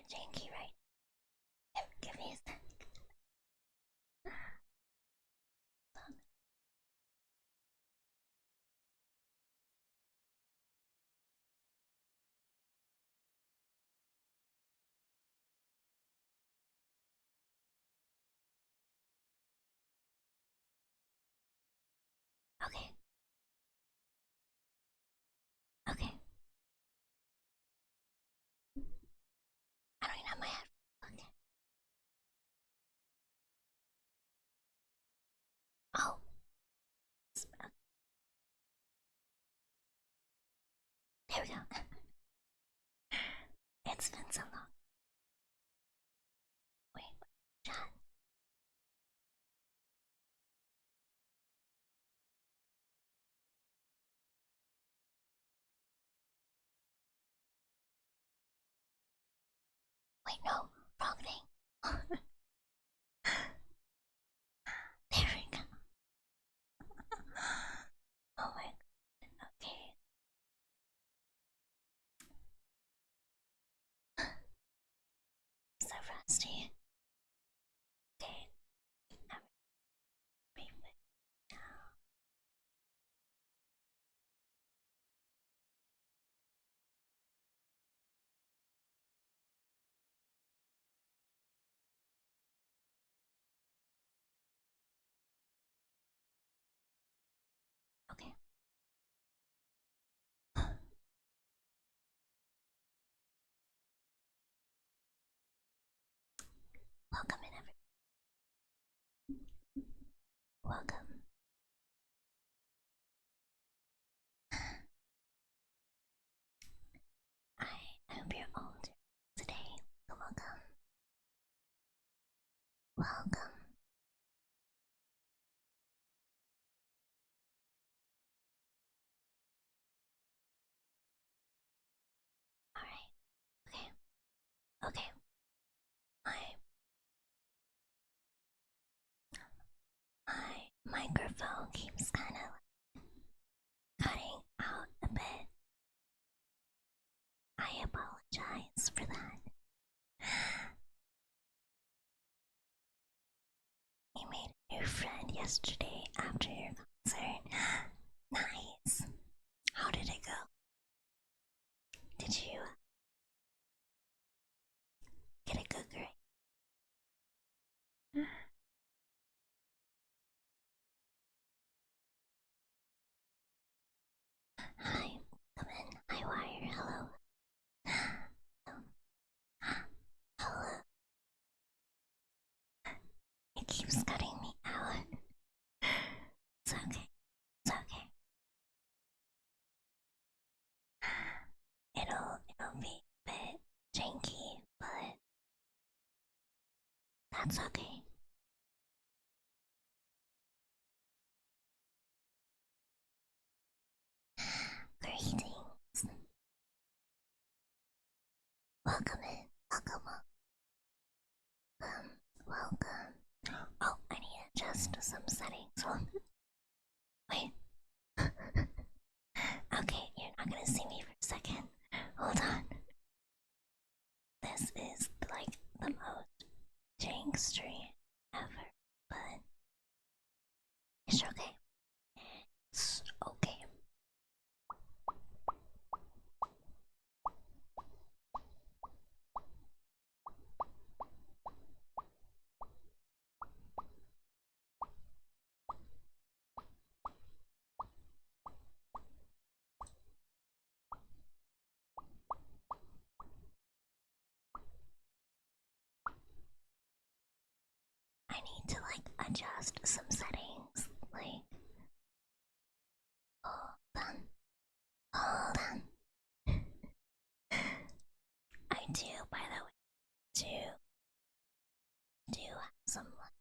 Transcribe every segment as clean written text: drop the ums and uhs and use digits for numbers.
janky, right? Give me a sec. Okay. Okay. I don't even have my head. Okay. Oh. There we go. It's been so long. Wait, John. Wait, no. Wrong thing. There we go. Oh my god. Okay. So rusty. Okay. Okay. Welcome in, everyone. Welcome. I hope you're all doing today. Welcome. Welcome. Alright. Okay. Okay. My microphone keeps kind of cutting out a bit. I apologize for that. You made a new friend yesterday after your concert. Nice. How did it go? Did you get a good grade? Hi, come in. Hi, Wire. Hello. Hello. It keeps cutting me out. It's okay. It's okay. It'll be a bit janky, but that's okay. Greetings. Welcome in. Welcome, welcome, welcome. Oh, I need to adjust some settings. Wait. Okay, you're not gonna see me for a second. Hold on. This is like the most jank stream ever, but it's okay. It's okay. I need to like adjust some settings. Like, hold on, hold on. I do, by the way, do have some like,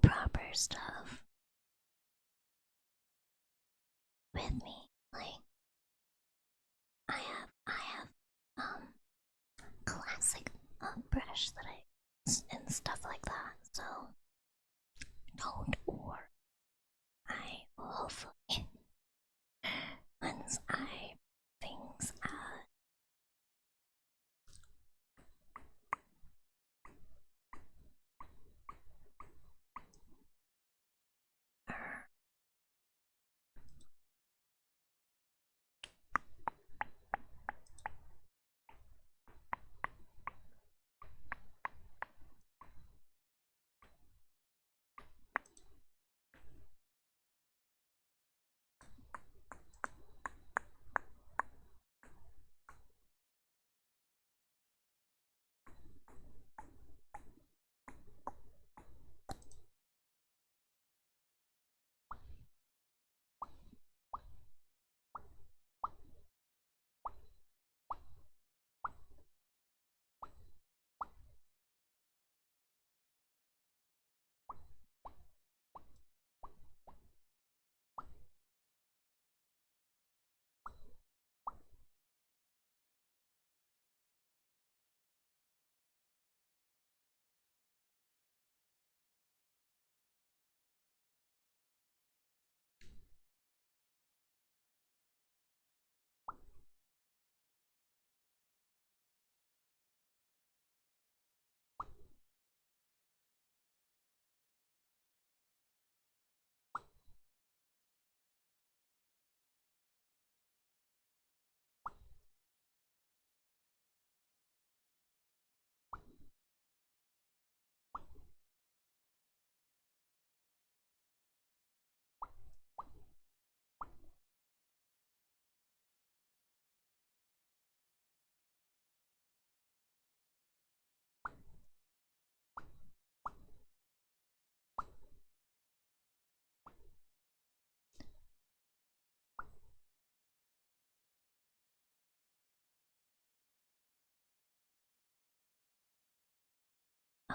proper stuff with me. Like, I have classic brush that I and stuff like that. So don't worry. I will hopefully once I things out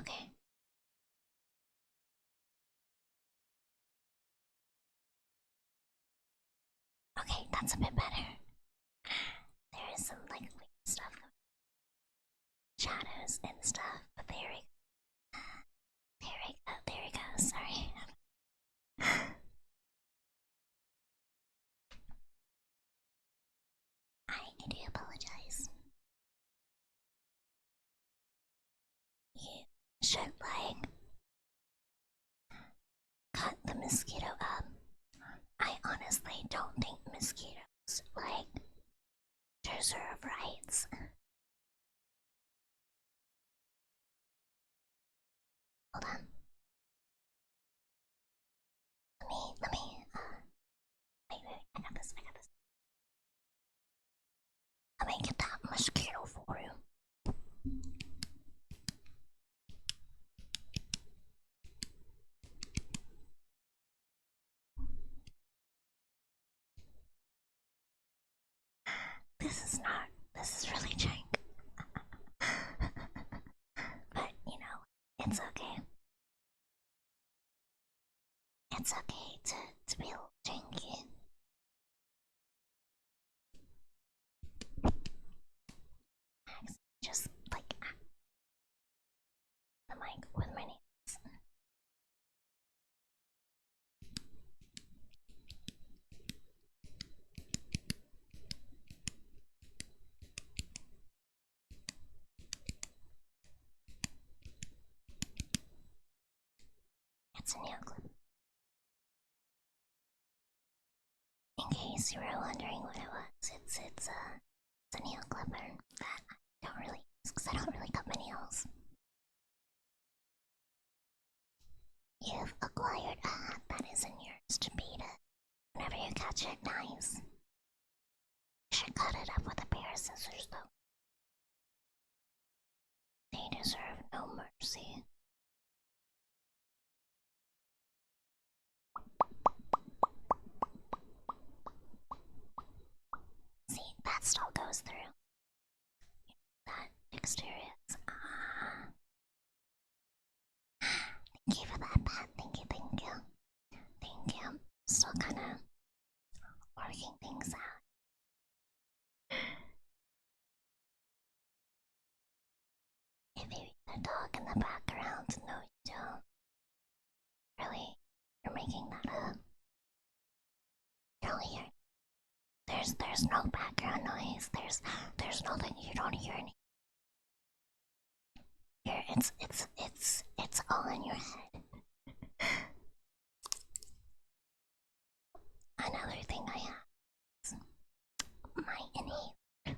Okay. Okay, that's a bit better. There is some like weird stuff, shadows and stuff, but there we go. Sorry. I do apologize. You should like cut the mosquito up. I honestly don't think mosquitoes like deserve rights. Hold on. Wait, I got this. Let me get that mosquito for you. This is really jank. But, it's okay. It's okay to be a little janky. Just like the mic with my nails. It's a nail clip. In case you were wondering what it was, it's a nail clipper that I don't really use because I don't really cut my nails. You've acquired a hat that isn't yours to beat it. Whenever you catch it, knives. You should cut it up with a pair of scissors, though. They deserve no mercy. See, that still goes through. That exterior is. Thank you for that, Pat. Thank you. Still kind of working things out. If you hear a dog in the background, no, you don't. Really, you're making that up. You don't hear. There's no background noise. There's nothing. You don't hear any. It's all in your head. Another thing I have is my inhaler.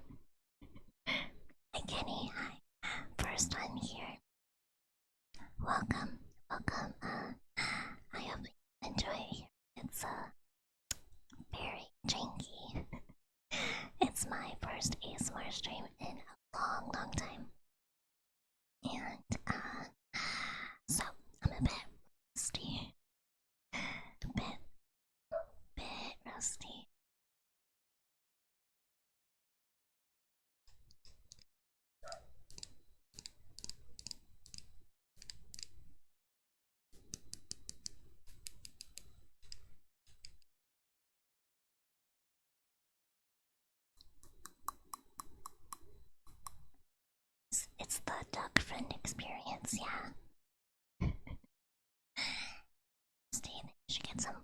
Kenny, hi. First time here. Welcome. I hope you enjoy it here. It's very janky. It's my first ASMR stream in a long time. And so I'm a bit rusty. A bit rusty. It's the duck friend experience, yeah. Steve, you should get some.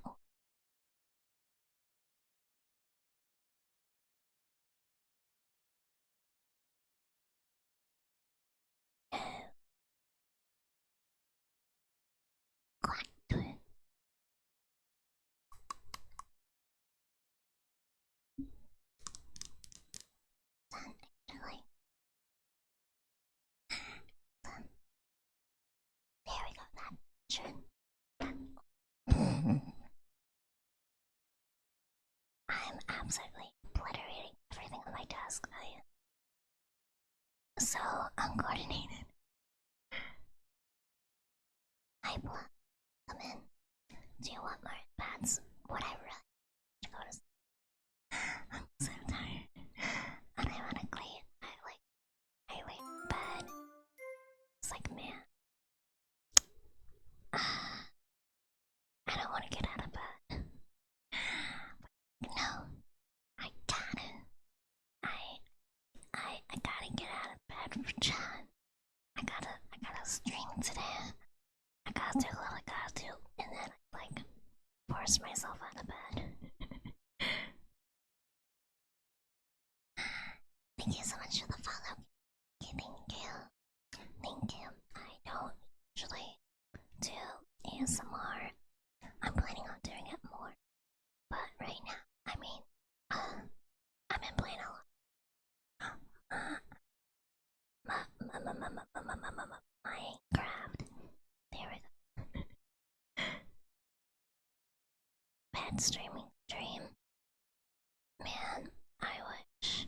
Quack to it. Actually. There we go, that should. I'm absolutely obliterating everything on my desk. I am so uncoordinated. Hi, Blood. Come in. Do you want more pads? What I really need to go to sleep. I'm so tired. And ironically, I lay in bed. It's like, man, force myself out of bed. Thank you so much for the follow. Okay, thank you. Thank you. I don't usually do ASMR. I'm planning on doing it more. But right now, I mean, I've been playing a lot. Minecraft. There we go. Bad streaming dream. Man, I wish.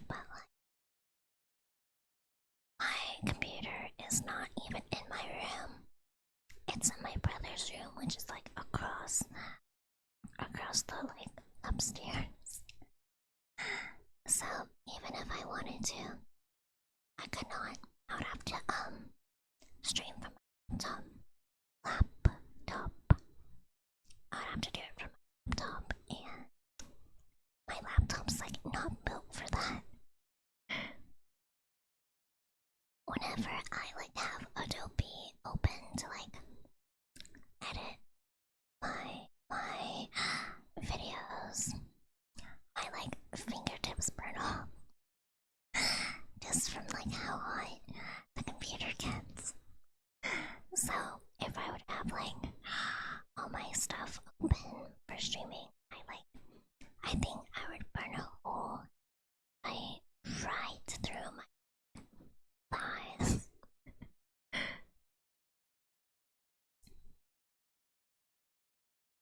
But like, my computer is not even in my room. It's in my brother's room, which is like across the like upstairs. So even if I wanted to, I could not. I would have to stream from my laptop. I would have to do it from my laptop, and my laptop's like not built for that. Whenever I like have Adobe open to like edit my videos, my like fingertips burn off just from like how hot the computer gets. So if I would have like all my stuff open for streaming, I think I would burn a hole right through my thighs.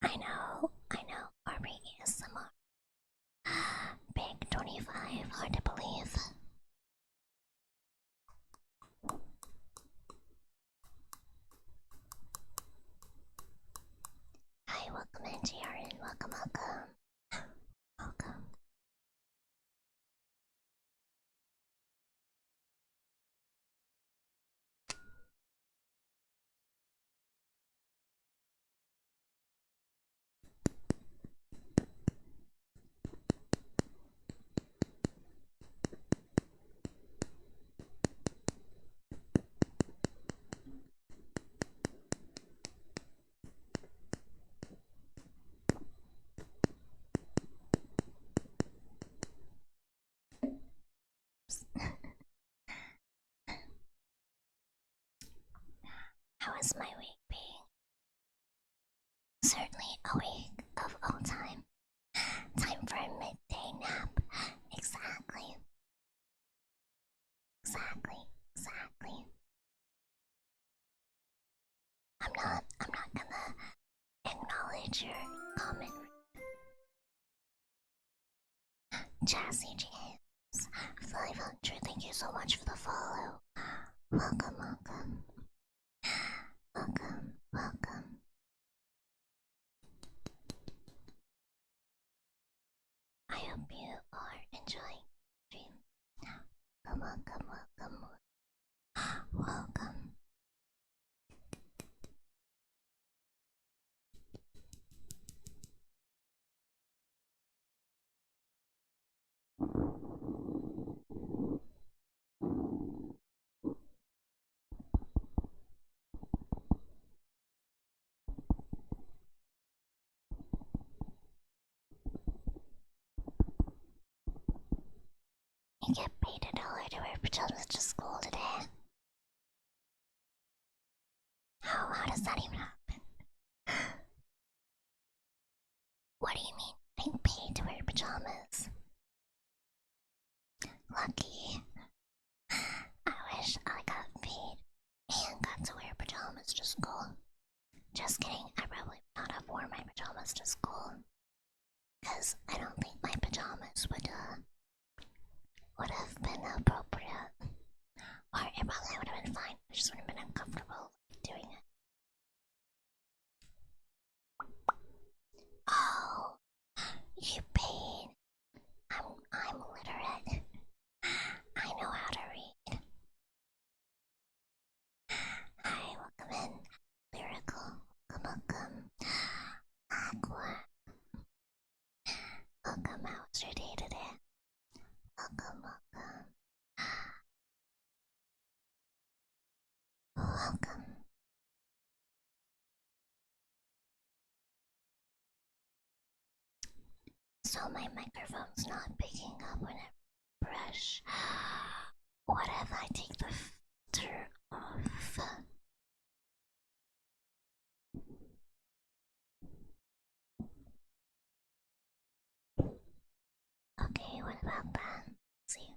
I know, Barbie ASMR. Big 25, hard to believe. Hi, welcome in, Jaren. Welcome. How is my week being? Certainly a week of all time. Time for a midday nap. Exactly. I'm not gonna acknowledge your comment. Chassis James, 500, thank you so much for the follow. Welcome. I hope you are enjoying the stream. Welcome. You get paid $1 to wear pajamas to school today. How does that even happen? What do you mean, getting paid to wear pajamas? Lucky. I wish I got paid and got to wear pajamas to school. Just kidding, I probably would not have worn my pajamas to school. Because I don't think my pajamas would have been appropriate. Or it probably would have been fine. I just would have been uncomfortable doing it. Oh, you paid. I'm literate. I know how to read. Hi, welcome in. Lyrical. Welcome. Aqua. Welcome. How was your day today? Welcome. So my microphone's not picking up when I brush. What if I take the filter off? Okay, what about that? Let's see.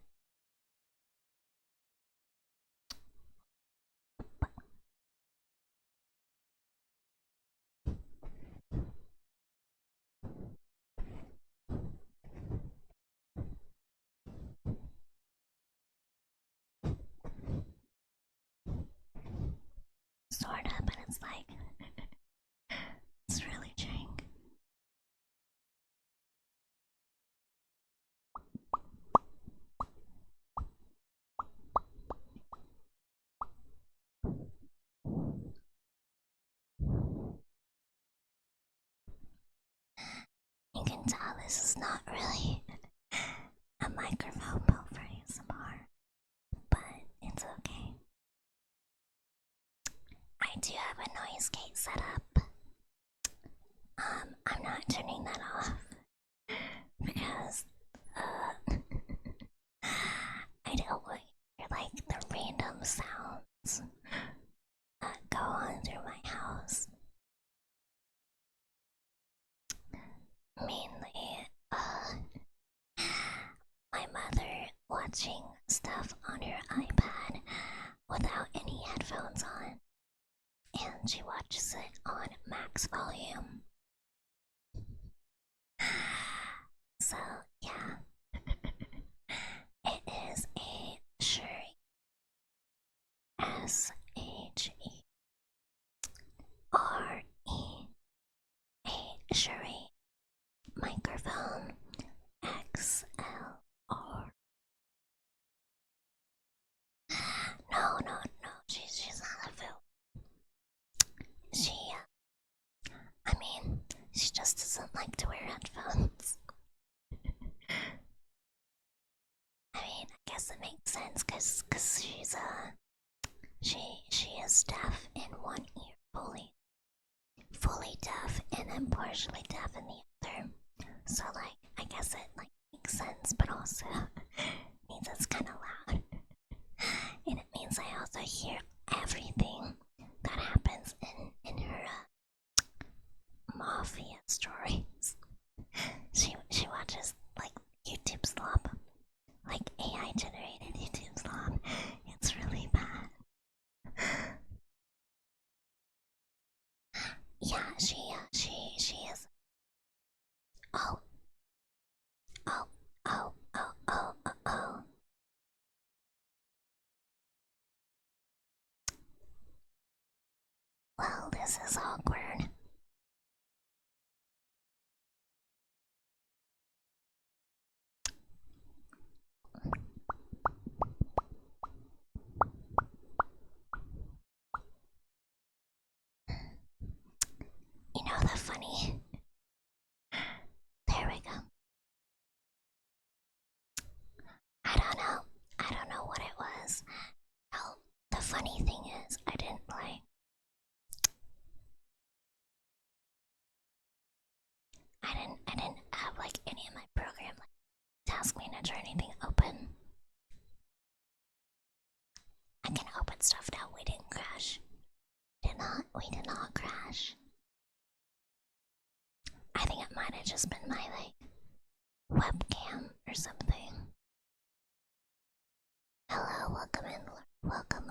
Sorta, but it's like it's really jank. You can tell this is not really a microphone built for ASMR, but it's okay. I do have a noise gate set up. I'm not turning that off because I don't want like the random sounds that go on through my house. Mainly, my mother watching stuff on her iPad without any headphones on, and she watches it on max volume. So, yeah, it is a Shure SHERE, a Shure microphone XLR. No, she's not a film. I mean, she just doesn't like to wear headphones. I mean, I guess it makes sense cause she is deaf in one ear, fully deaf, and then partially deaf in the other. So like, I guess it like makes sense, but also means it's kind of loud, and it means I also hear everything that happens in her mafia stories. She watches like YouTube slop, like AI generated YouTube slop. It's really bad. Yeah, she is. Oh, oh, oh, oh, oh, oh, oh. Well, this is awkward. You know the funny. There we go. I don't know what it was. Oh, the funny thing is, I didn't have like any of my program like task manager or anything open. I can open stuff now. We didn't crash. We did not crash. I think it might have just been my like webcam or something. Hello, welcome in. Welcome.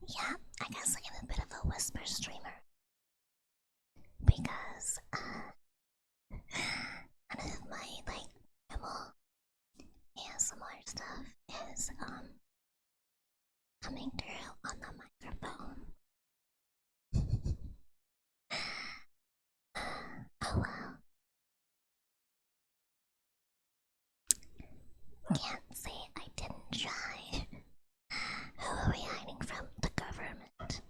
Yeah, I guess I'm a bit of a whisper streamer because none of my like normal ASMR stuff is coming through on the microphone. Oh well. Can't say I didn't try. Who are we hiding from? The government.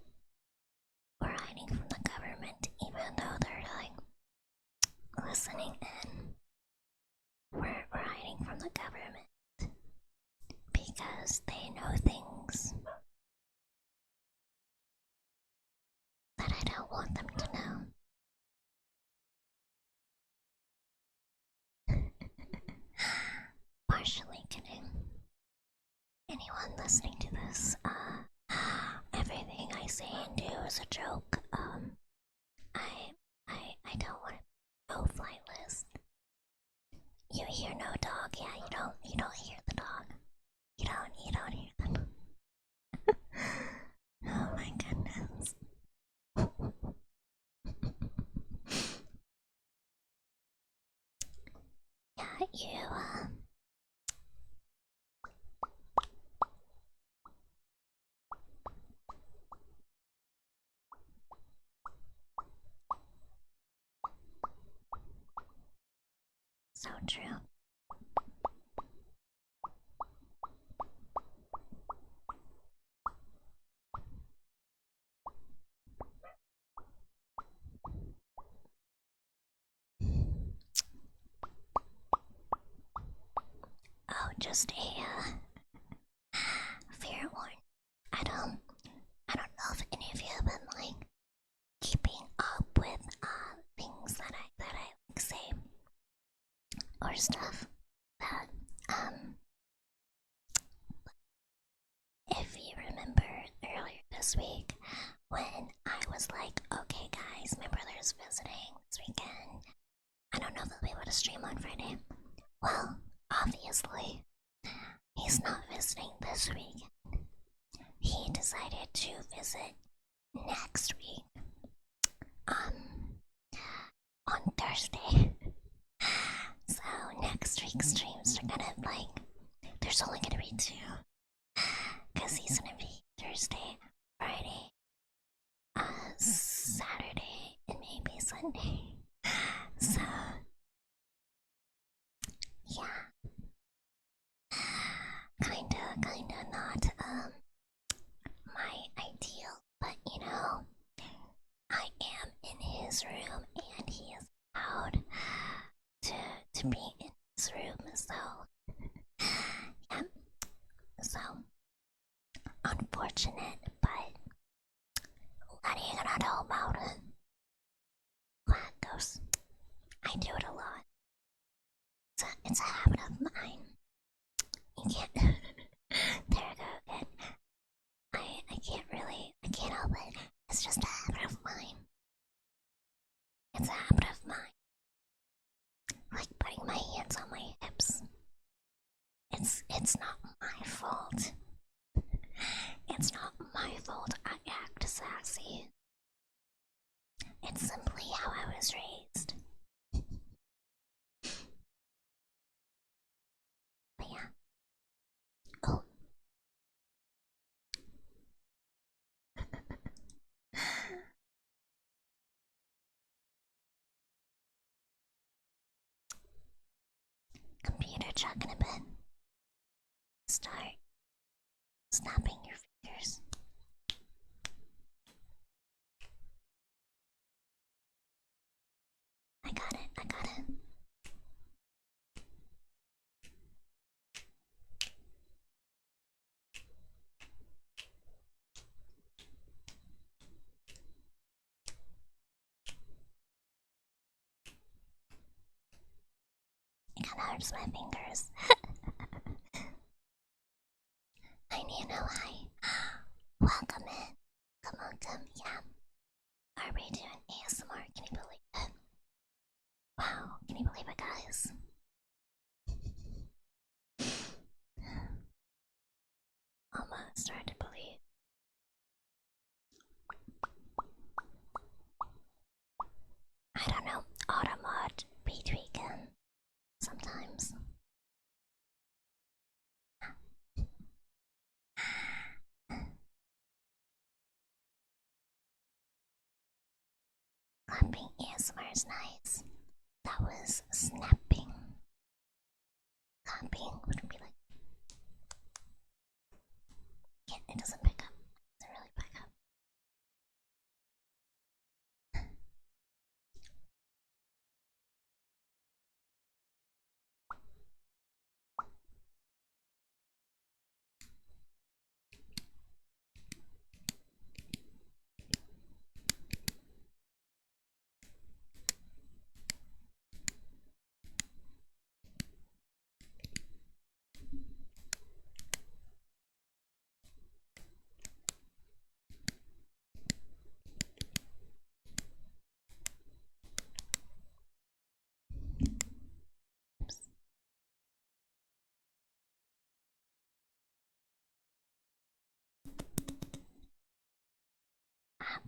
We're hiding from the government even though they're like listening in. We're hiding from the government because they know things that I don't want anyone listening to this, everything I say and do is a joke. I, I don't want to no flight list. You hear no dog? Yeah, you don't hear the dog. You don't hear them. Oh my goodness. Yeah, so true. Oh, just a fair one. I don't know if any of you have been like keeping up with things that I like say or stuff that if you remember earlier this week when I was like, okay guys, my brother's visiting this weekend. I don't know if they'll be able to stream on Friday. Well, obviously, he's not visiting this week. He decided to visit next week. On Thursday. So next week's streams are gonna like there's only gonna be two. Cause he's gonna be Thursday, Friday, Saturday, and maybe Sunday. So yeah. Kinda not my ideal, but you know, I am in his room and he is allowed to be in his room, so yeah. So unfortunate, but what are you gonna do about it? Lactose. I do it a lot. It's a habit of mine. You can't. There I go again. I can't help it. It's just a habit of mine. It's a habit of mine. Like putting my hands on my hips. It's not my fault. It's not my fault I act sassy. It's simply how I was raised. But yeah. Oh. Computer chugging a bit. Start snapping your fingers. I got it. It kinda hurts my fingers. I need to know hi. Welcome in. Come on, come. Yeah. Are we doing ASMR? Can you believe it? Wow, can you believe it, guys? Almost started to believe. I don't know. Automod be tweaking sometimes. Clapping ASMR is nice. That was snapping. Clapping would be like. Yeah, it doesn't pick up. It doesn't really pick up.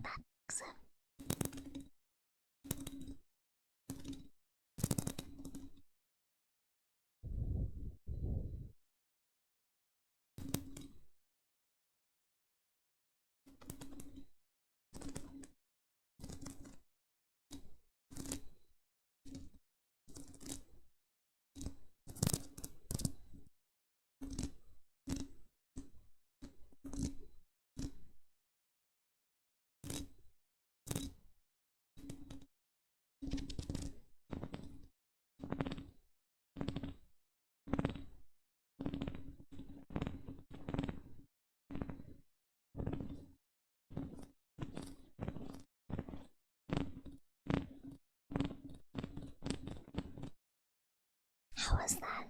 that makes it. How was that?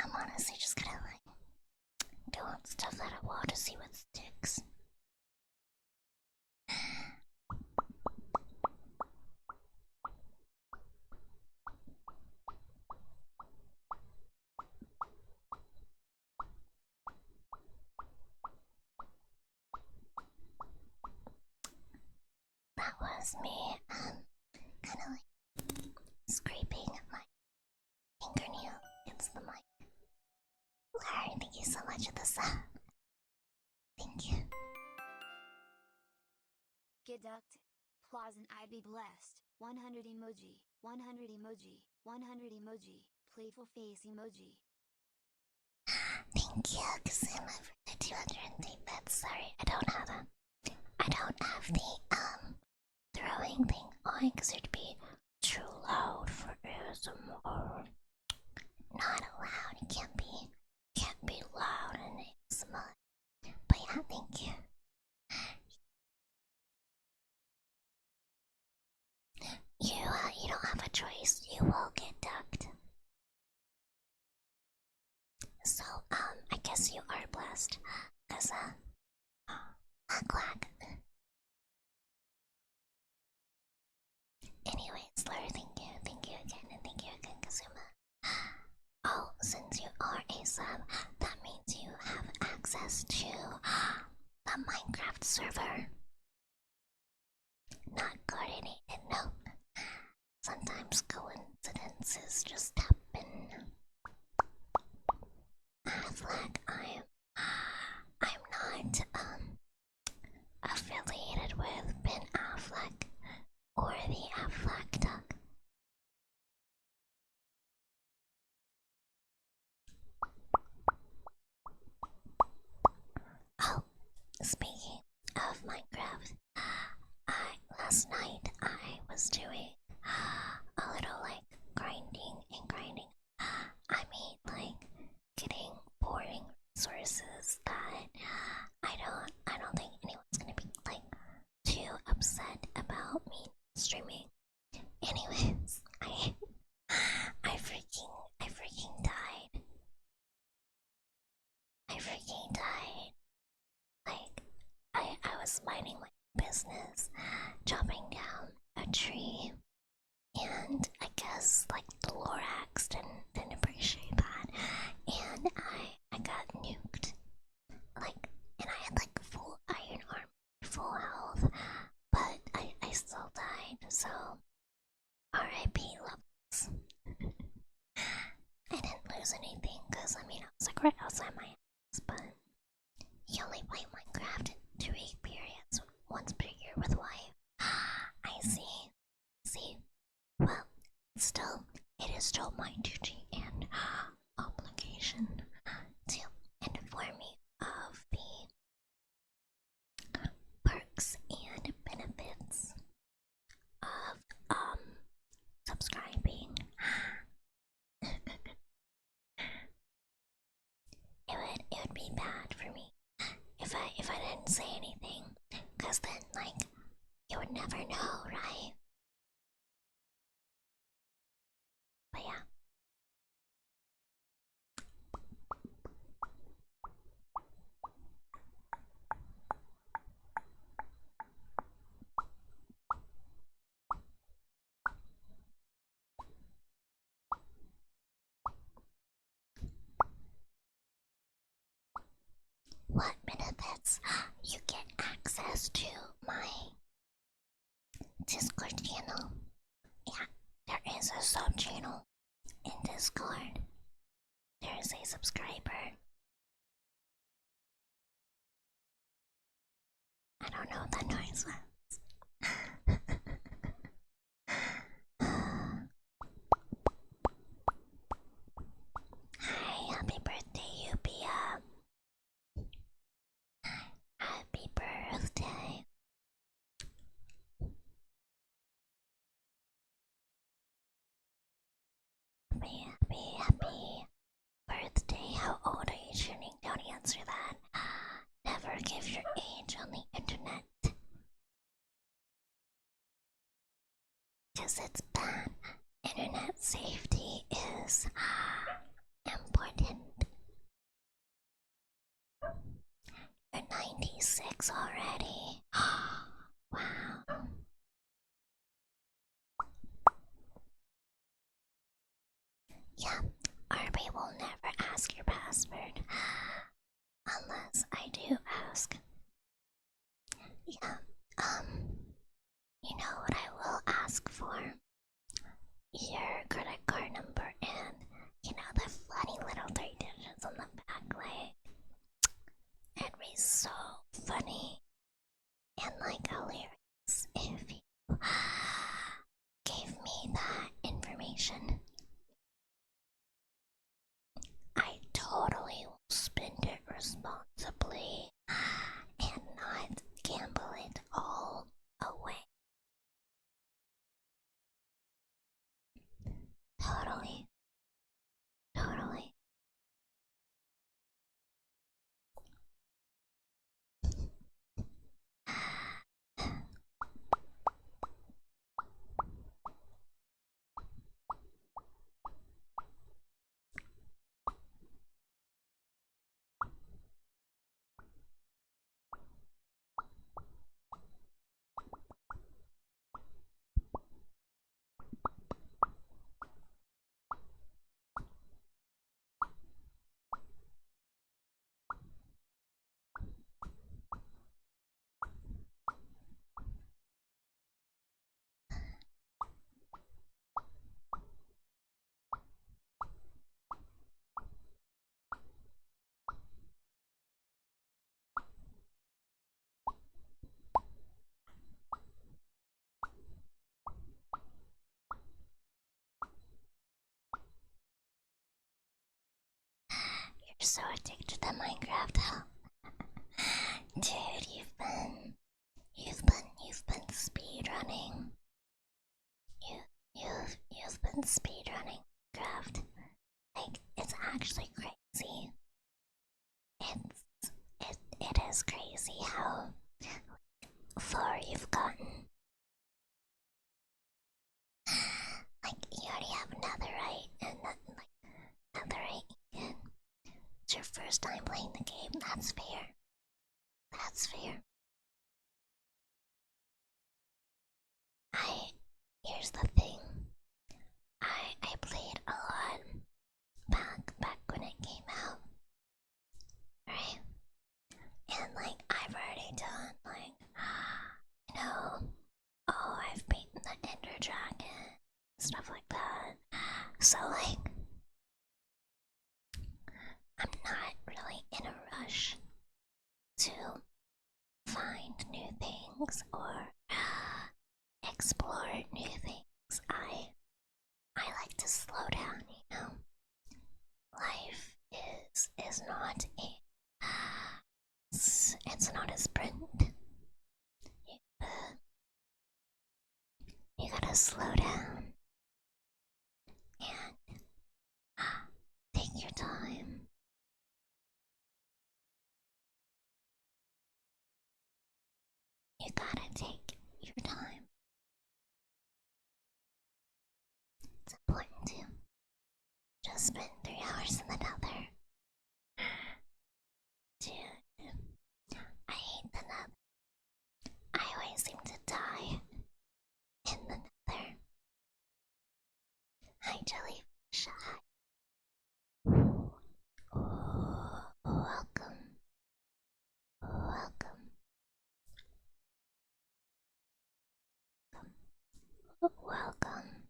I'm honestly just gonna don't stuff that at wall to see what sticks. That was me, kind of scraping my fingernail against the mic. Larry, thank you so much for the sub. Thank you. Geduct. Pleasant I be blessed. 100 emoji. 100 emoji. 100 emoji. Playful face emoji. Thank you, Kazuma, for the 203 bits. Sorry, I don't have the throwing thing on because it'd be too loud for ASMR. Not allowed. It can't be loud in ASMR. But yeah, thank you. You don't have a choice. You will get ducked. So, I guess you are blessed. Cause, quack. Anyways, Larry, thank you again, and thank you again, Kazuma. Oh, since you are a sub, that means you have access to the Minecraft server. Not coordinated, no. Sometimes coincidences just happen. Affleck, I'm not affiliated with Ben Affleck or the Affleck Duck. Oh, speaking of Minecraft, last night I was doing a little grinding and grinding. I mean getting boring resources that I don't think anyone's gonna be too upset about me streaming. Anyways, I freaking died. I freaking died. I was minding my business, chopping down a tree, and I guess the Lorax didn't appreciate that, and I got nuked. And I had full iron armor, full health, but I still died, so RIP levels. I didn't lose anything, because I was right outside my house, but you only play Minecraft 2 week periods once per year with wife. I see. Well, it is still my duty and obligation to inform you of the perks and benefits of subscribing. It would be bad for me if I didn't say anything, cause then you would never know, right? But yeah. What benefits? you get access to my Discord channel. Yeah, there is a sub channel in Discord. There is a subscriber. I don't know what that noise was. Hi, happy birthday, Eupia. Happy birthday. Happy birthday. How old are you turning? Don't answer that. Never give your age on the internet. Because it's bad. Internet safety is important. You're 96 already. Wow. Yeah, RB will never ask your password. Unless I do ask. Yeah, you know what I will ask for? Your credit card number and, you know, the funny little 3 digits on the back, like, it'd be so funny and, like, hilarious if you gave me that information. I totally will spend it responsibly and not gamble it all away. Totally. Totally. You're so addicted to Minecraft, huh? Dude, you've been speedrunning. You've been speedrunning Minecraft. Like, it's actually crazy. It is crazy how far you've gotten. Like, you already have netherite and netherite again. It's your first time playing the game. That's fair. That's fair. Here's the thing. I played a lot back when it came out, right? And like I've already done I've beaten the Ender Dragon, stuff like that. So like I'm not really in a rush to find new things or explore new things. I like to slow down, you know. Life is not a it's not a sprint. You gotta slow down and take your time. You gotta take your time. It's important to just spend 3 hours in the nether. Dude, I hate the nether. I always seem to die in the nether. Hi, jellyfish. Hi. Welcome. Welcome. welcome.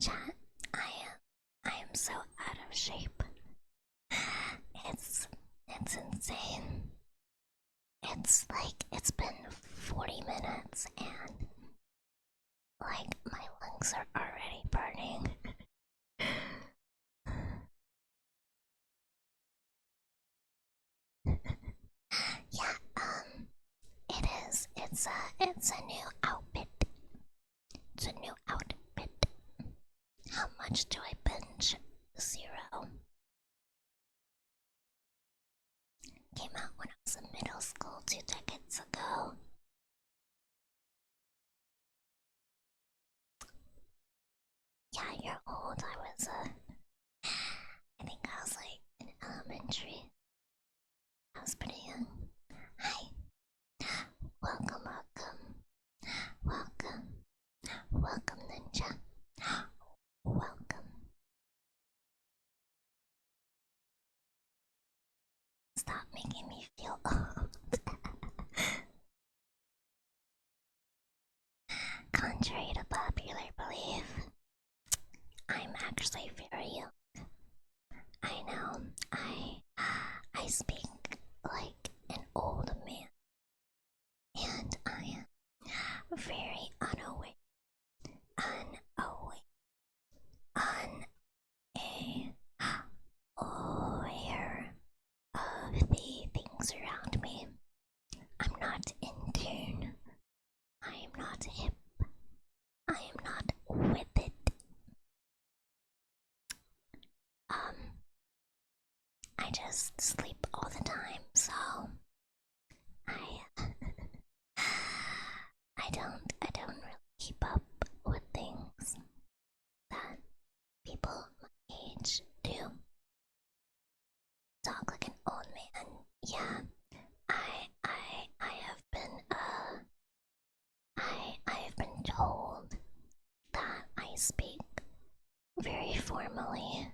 Chat, I am so out of shape. It's insane. It's like it's been 40 minutes and like my lungs are already burning. Yeah, it is. It's a new outfit. It's a new outfit. How much do I binge? 0. Came out when I was in middle school 2 decades ago. Yeah, you're old. I think I was like in elementary. I was pretty young. Hi. Welcome, welcome. Welcome, Ninja. Welcome. Stop making me feel old. Contrary to popular belief, I'm actually very young. I know, I speak like an old man, and I am very unaware, unaware of the things around me. I'm not in tune. I am not hip. I am not with it. I just sleep all the time, so I I don't really keep up with things that people my age do. Talk like an old man. Yeah, I have been I have been told that I speak very formally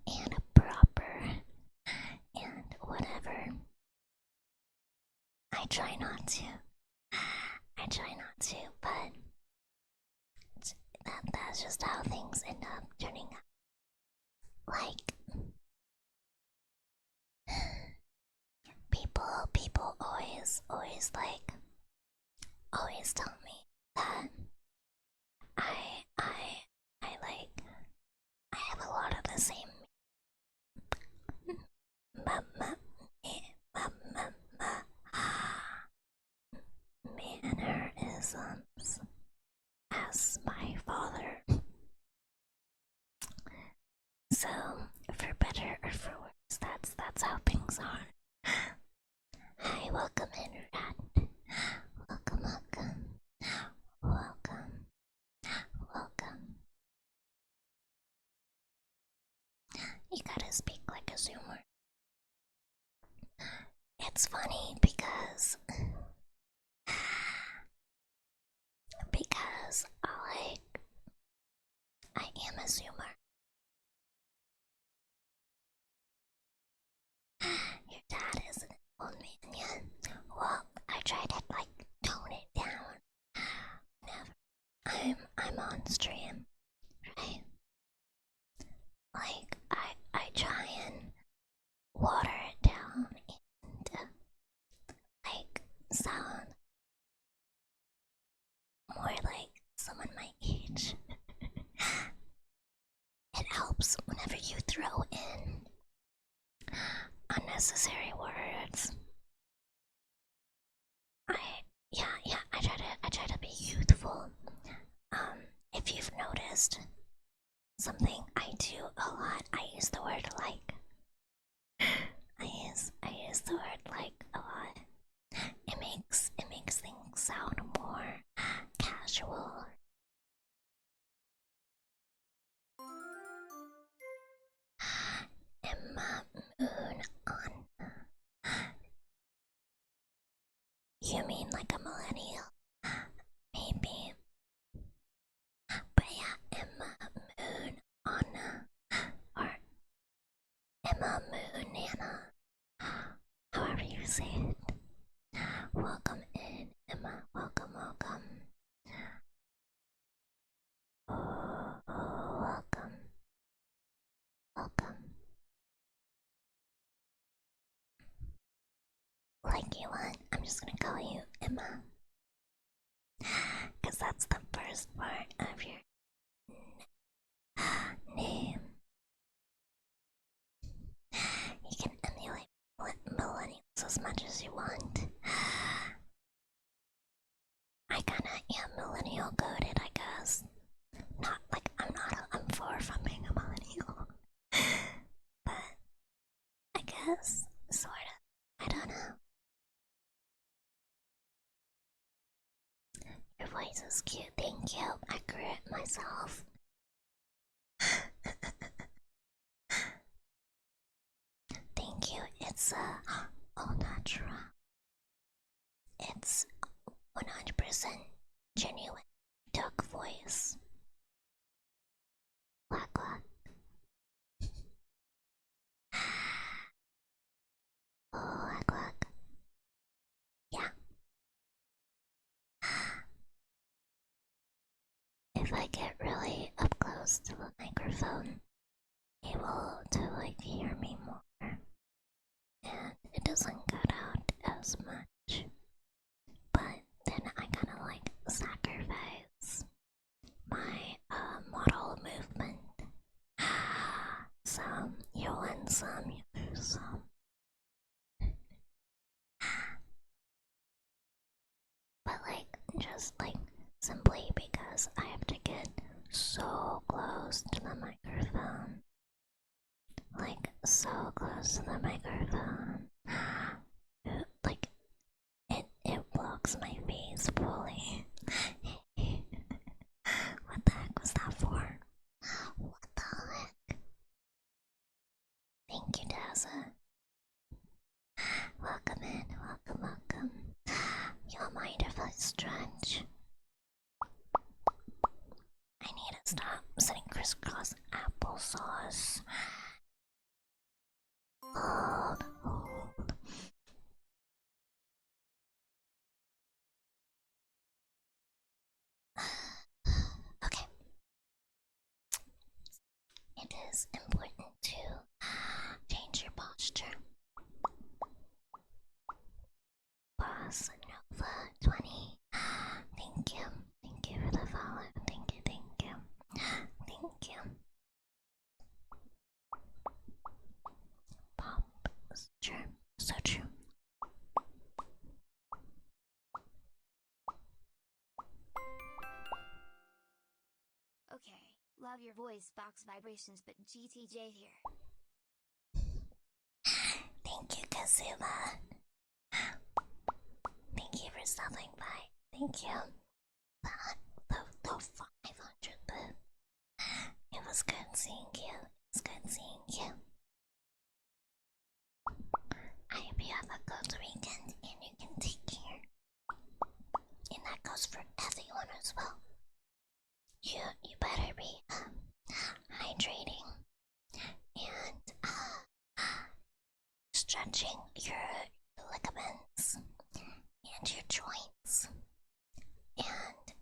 and proper and whatever. I try not to. I try not to, but that's just how things end up turning out. Like people always like always tell me that I I I like I have a lot of the same mannerisms as my father. So, for better or for worse, that's how things are. Hi, welcome in, Rat. Welcome. You gotta speak like a Zoomer. It's funny because I am a Zoomer. Your dad is an old man yet. Well, I try to like tone it down. Never. I'm on stream, right? Like I try and water it down and like sound more like someone my age. It helps whenever you throw in unnecessary words. I I try to be youthful. If you've noticed something I do a lot, I use the word like. I use the word like a lot. It makes things sound more casual. Emma Moon on. You mean like a millennial? Maybe. But yeah, Emma Moon on or Emma Moon Nana. like you want, I'm just gonna call you Emma. Because that's the first part of your name. You can emulate millennials as much as you want. I kinda am millennial coded, I guess. Not like I'm far from being a millennial. But I guess, sorta. I don't know. Your voice is cute, thank you. I grew it myself. Thank you. It's all natural. It's 100% genuine duck voice. Quack quack. Oh, quack quack. Yeah. If I get really up close to the microphone, able to like hear me more, and it doesn't cut out as much. But then I kind of like sacrifice my model movement. Some you win, some you lose some. But like just like simply because I have to get so close to the microphone. Like so close to the microphone. Like it blocks my face fully. What the heck was that for? What the heck? Thank you, Daza. Welcome in, welcome. You don't mind if I stretch? I need to stop sitting crisscross applesauce. Hold. Okay. It is important to change your posture. Boss Nova 20. Thank you. Thank you for the follow. Thank you. Posture. So true. Okay, love your voice box vibrations, but GTJ here. Thank you, Kazuma. Thank you for stopping by. Thank you. The 500 bit. It was good seeing you. I hope you have a good weekend and you can take care. And that goes for everyone as well. You better be hydrating and stretching your ligaments and your joints and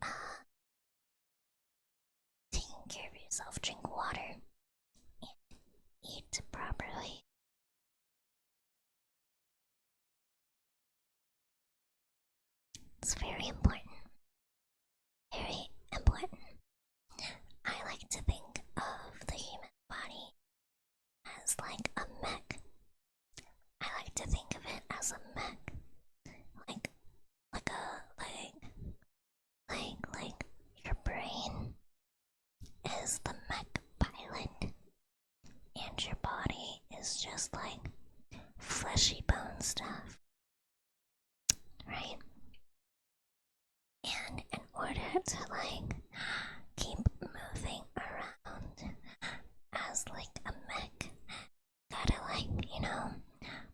taking care of yourself. Drink water and eat properly. It's very important. Very important. I like to think of the human body as like a mech. I like to think of it as a mech. Like your brain is the mech pilot and your body is just like fleshy bone stuff. Right? And in order to like keep moving around as like a mech, gotta like,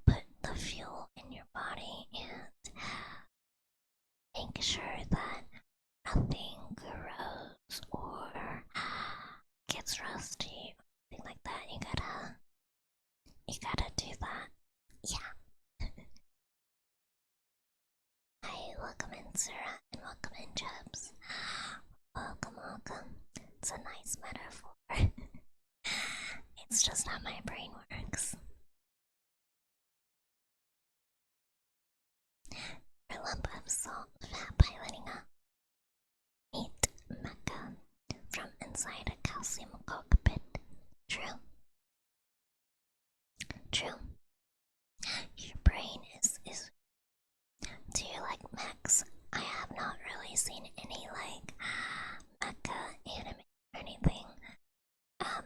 put the fuel in your body and make sure that nothing grows or gets rusty or anything like that. You gotta do that. Yeah. Hi, welcome in Sarah and welcome in Jebs. Welcome. It's a nice metaphor. It's just how my brain works. salt fat piloting up. Eat mecha from inside a calcium cockpit. True. True. Your brain is. Do you like mechs? I have not really seen any like mecha anime or anything. I'm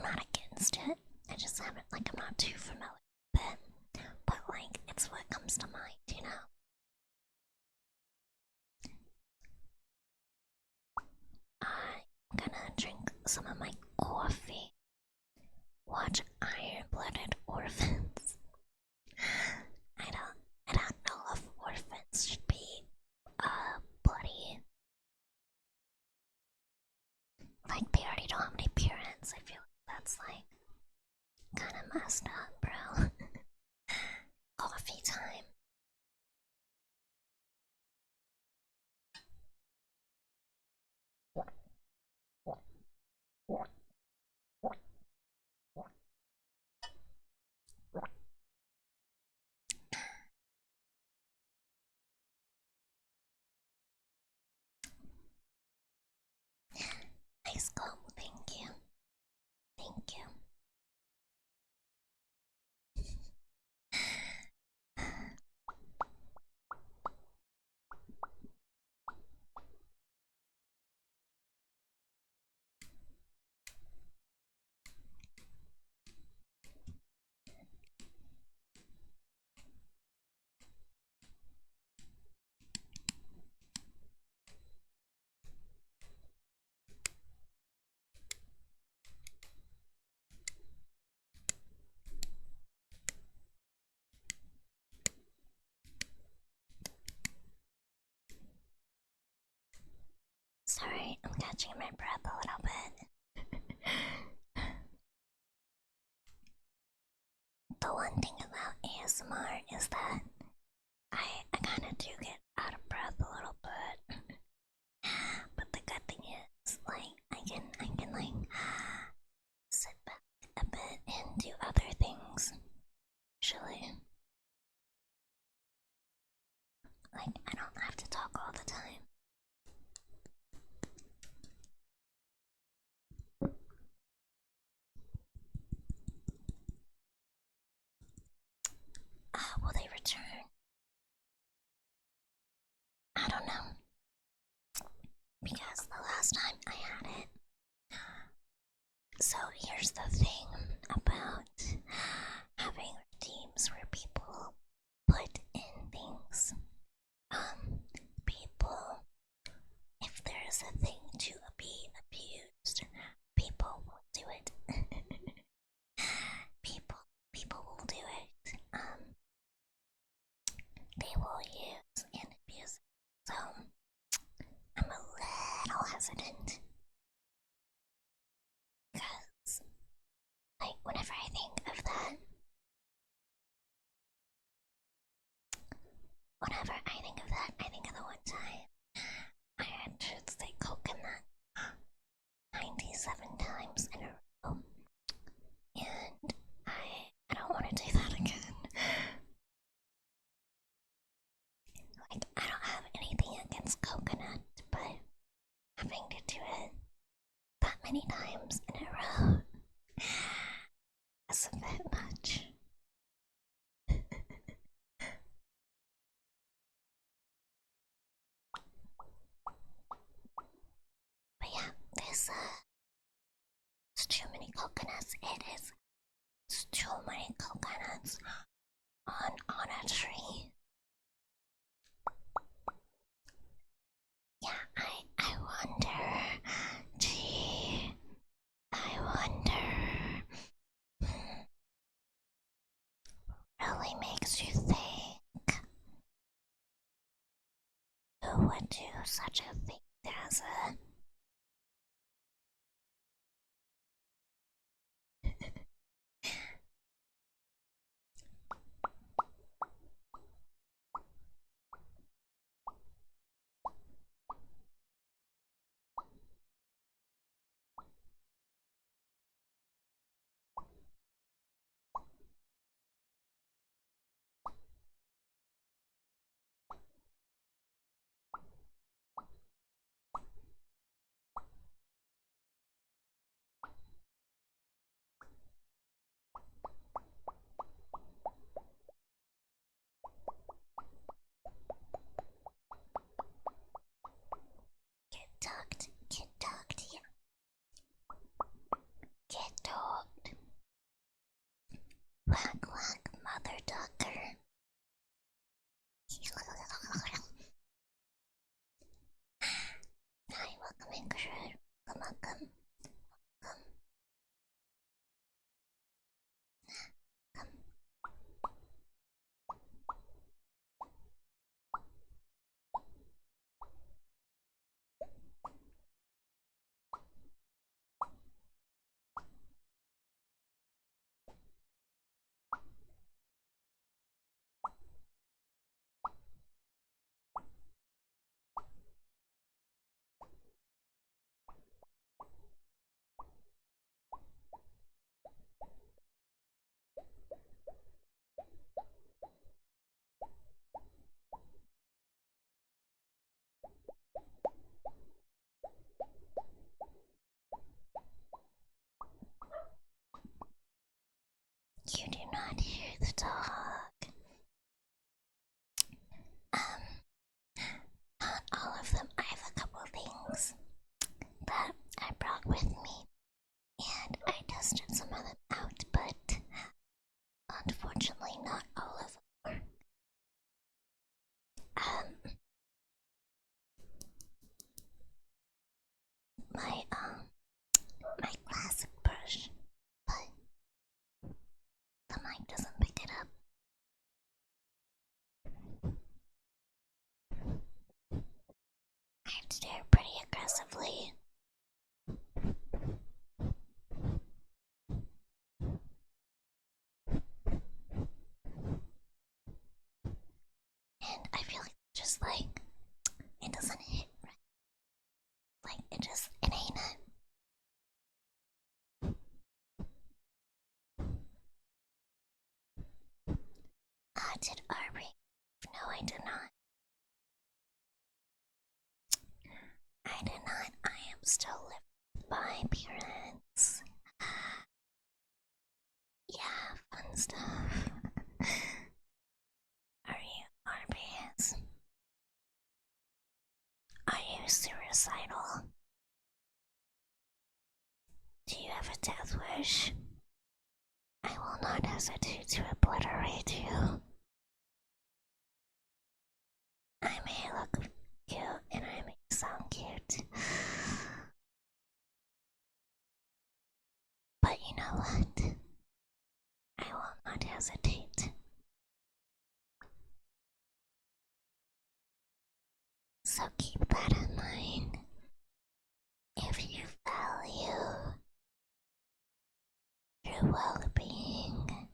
not against it. I just haven't I'm not too familiar with it. But it's what comes to mind, you know? I'm gonna drink some of my coffee. Watch Iron-Blooded Orphans. I don't know if orphans should be bloody. They already don't have any parents. I feel like that's kinda messed up, bro. Coffee time. Nice comb, thank you. Thank you. Sorry, I'm catching my breath a little bit. The one thing about ASMR is that I kind of do get out of breath a little bit. But the good thing is, I can sit back a bit and do other things. Usually, I don't have to talk all the time. Will they return? I don't know. Because the last time I had it. So here's the thing about having teams where people put in things. People, if there's a thing to be abused, people will do it. people will do it. They will use and abuse it. So I'm a little hesitant. Because, whenever I think of that, I think of the one time I had to say coconut 97 times in a row. And I don't want to do that again. I don't have anything against coconut, but having to do it that many times in a row is a bit much. But yeah, there's too many coconuts. It's too many coconuts on a tree. Yeah, I wonder. Gee, I wonder. Really makes you think. Who would do such a thing as a dogged. Get dogged, yeah. Get dogged. Quack, quack, mother ducker. Hi, welcome in, Gerard. Welcome. You do not hear the dog. Not all of them. I have a couple things that I brought with me, and I tested some of them out, but unfortunately, not all of them. My my classic brush, but the mic doesn't pick it up. I have to do it pretty aggressively. And I feel like just like it doesn't hit right. Like it ain't it. Did Arby? No, I did not. I did not. I am still living by appearance. Yeah, fun stuff. Are you Arby's? Are you suicidal? Do you have a death wish? I will not hesitate to obliterate you. I may look cute and I may sound cute. But you know what? I will not hesitate. So keep that in mind. If you value your well-being,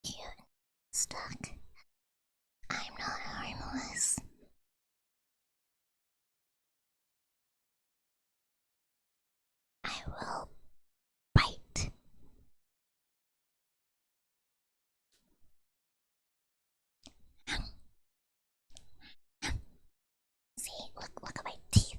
cute, stuck. I'm not harmless. I will bite. See, look at my teeth.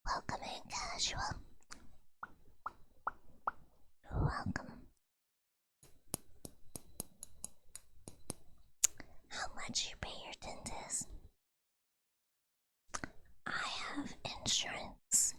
Welcome in, casual. Welcome. How much you pay your dentist? I have insurance,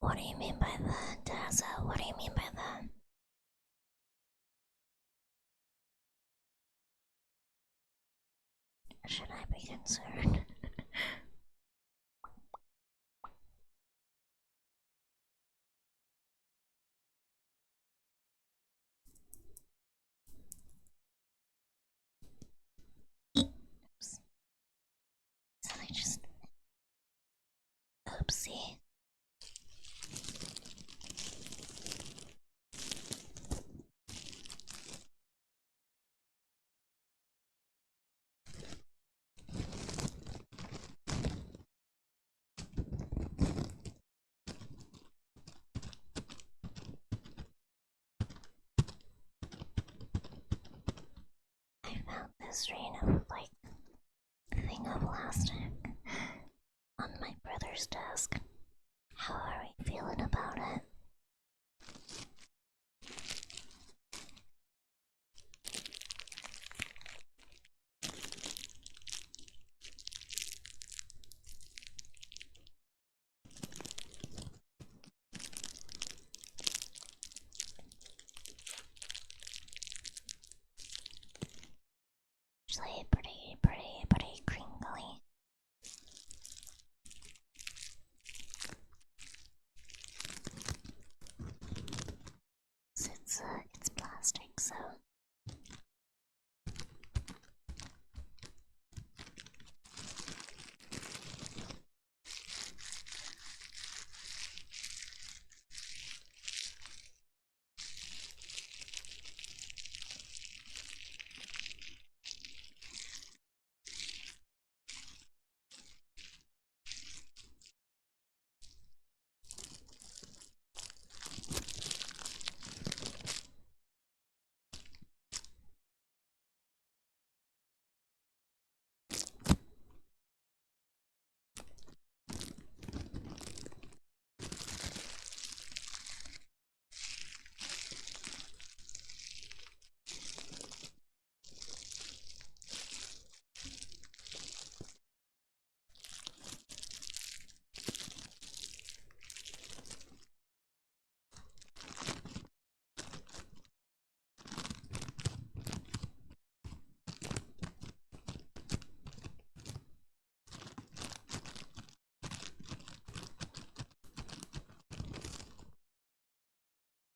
What do you mean by that, Dazzle? What do you mean by that? Should I be concerned? Oops. So I just. Oopsie. I found this random, thing of plastic on my brother's desk. How are we feeling about it? Actually, pretty crinkly. It's plastic, so.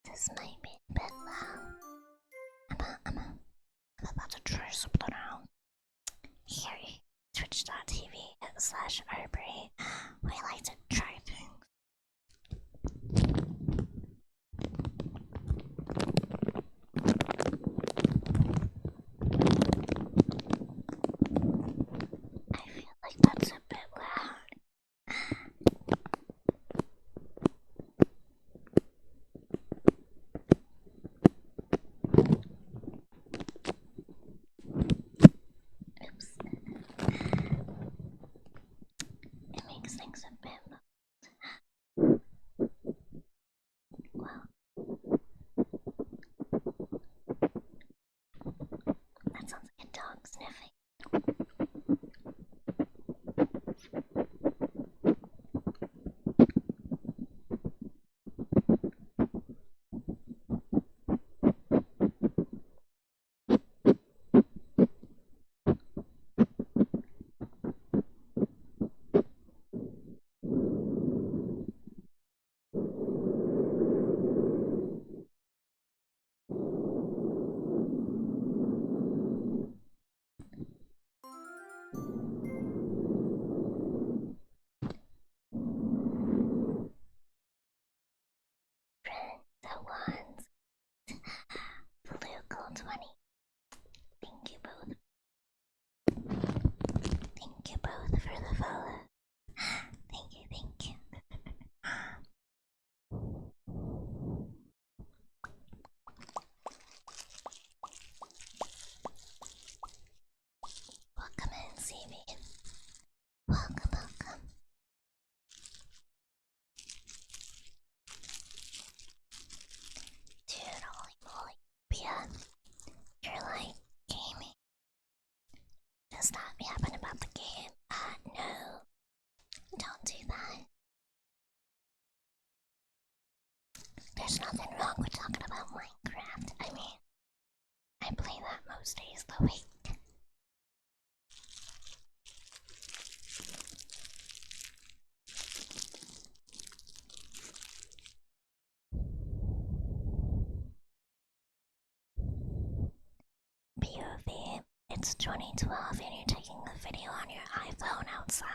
This might be a bit loud. I'm about to try something out. Here, twitch.tv/Arbery. We like to try things. I feel like that's a bit loud. Oops. It makes things a bit muffled. Well, that sounds like a dog sniffing. it's 2012 and you're taking the video on your iPhone outside.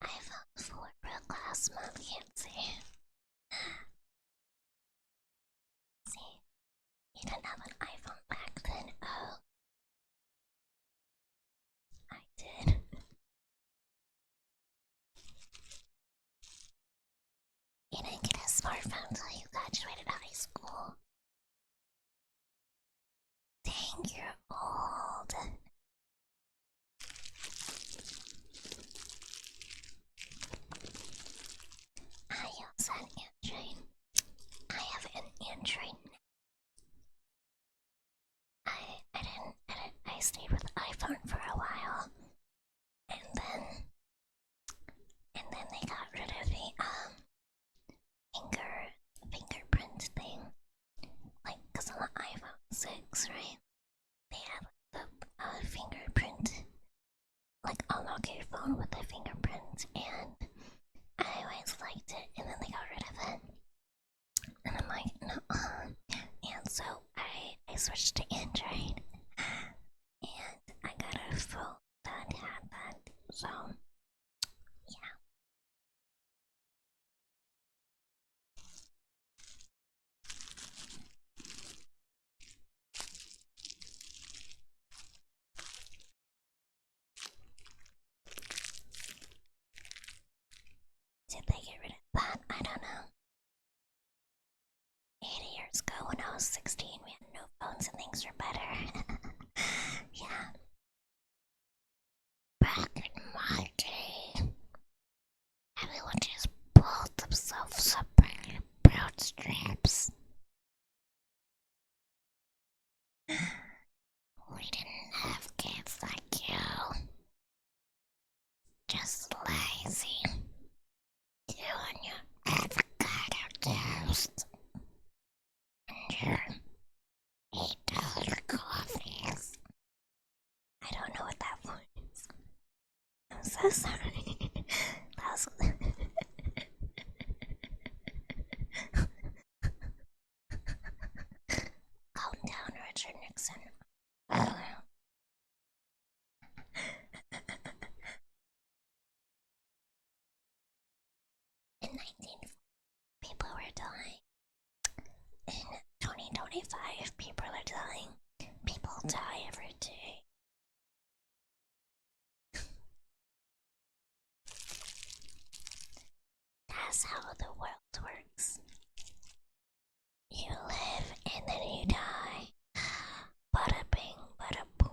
iPhone 4 Pro glass mode, can't see. See, you didn't have an iPhone back then. Oh, I did. You didn't get a smartphone until you graduated high school. Dang, you're old. I use an Android. I have an Android. I stayed with iPhone for a while, and then they got rid of the fingerprint thing. Like, cause on the iPhone 6, right? They have the fingerprint, like unlock your phone with the fingerprint, and I always liked it, and then they got rid of it. And I'm like, no. And so I switched to Android, and I got a phone that had that. So, yeah. Did they get rid of that? I don't know. 8 years ago when I was 16, we had no phones and things were better. Yeah. Back in my day, everyone just pulled themselves up by their bootstraps. We didn't have kids like you. Just lazy. You and your avocado toast. And your $8 coffees. I don't know what that was. I'm so sorry. That was... Calm down, Richard Nixon. In 1940, people were dying. In 2025, people are dying. People die every day. That's how the world works. You live and then you die. Bada bing, bada boom.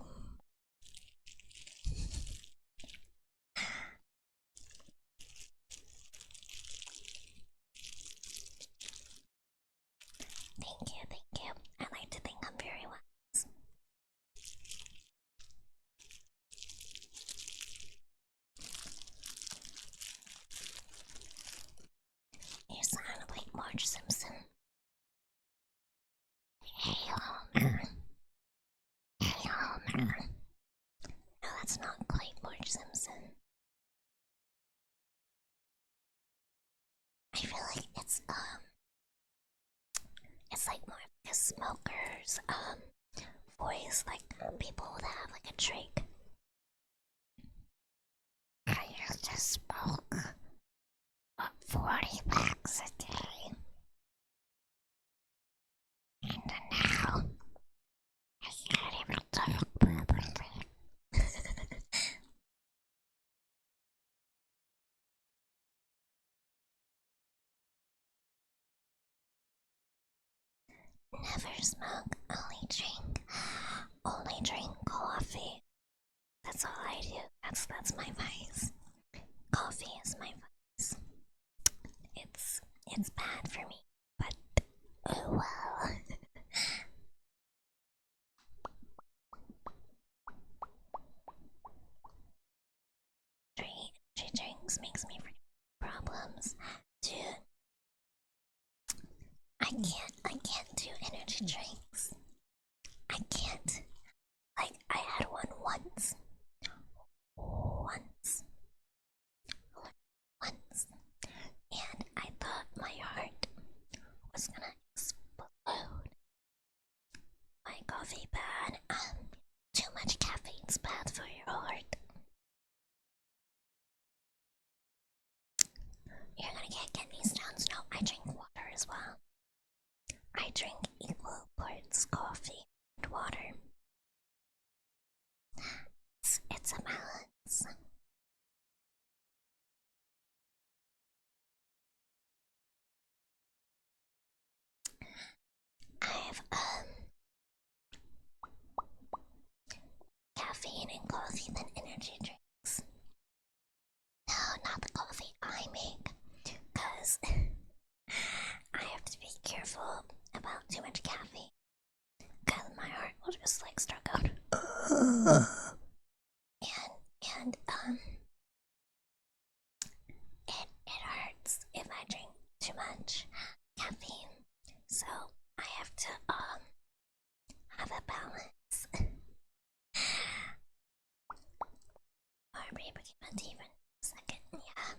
Thank you, thank you. I like to think I'm very wise. You sound like Marge Simpson. Hey, Homer. Hey, Homer. No, that's not quite Marge Simpson. I feel like it's like more like a smoker's voice, like people that have like a drink. I used to smoke 40 packs a day, and now I can't even talk properly. Never smoke, only drink coffee. That's all I do. That's my vice. Coffee is my vice. It's bad for me. drinks makes me forget problems. Dude, I can't do energy drinks. I can't. Like, I had one once. Once. Once. And I thought my heart was gonna explode. My coffee bad. Too much caffeine's bad for your heart. You're gonna get kidney stones. No, I drink water as well. I drink equal parts coffee and water. It's a balance. I have caffeine and coffee than energy drinks. No, not the coffee I make, cause I have to be careful about too much caffeine, cause my heart will just like struck out. And it hurts if I drink too much caffeine. So I have to have a balance. I'll be able to keep my teeth in a second. Yeah.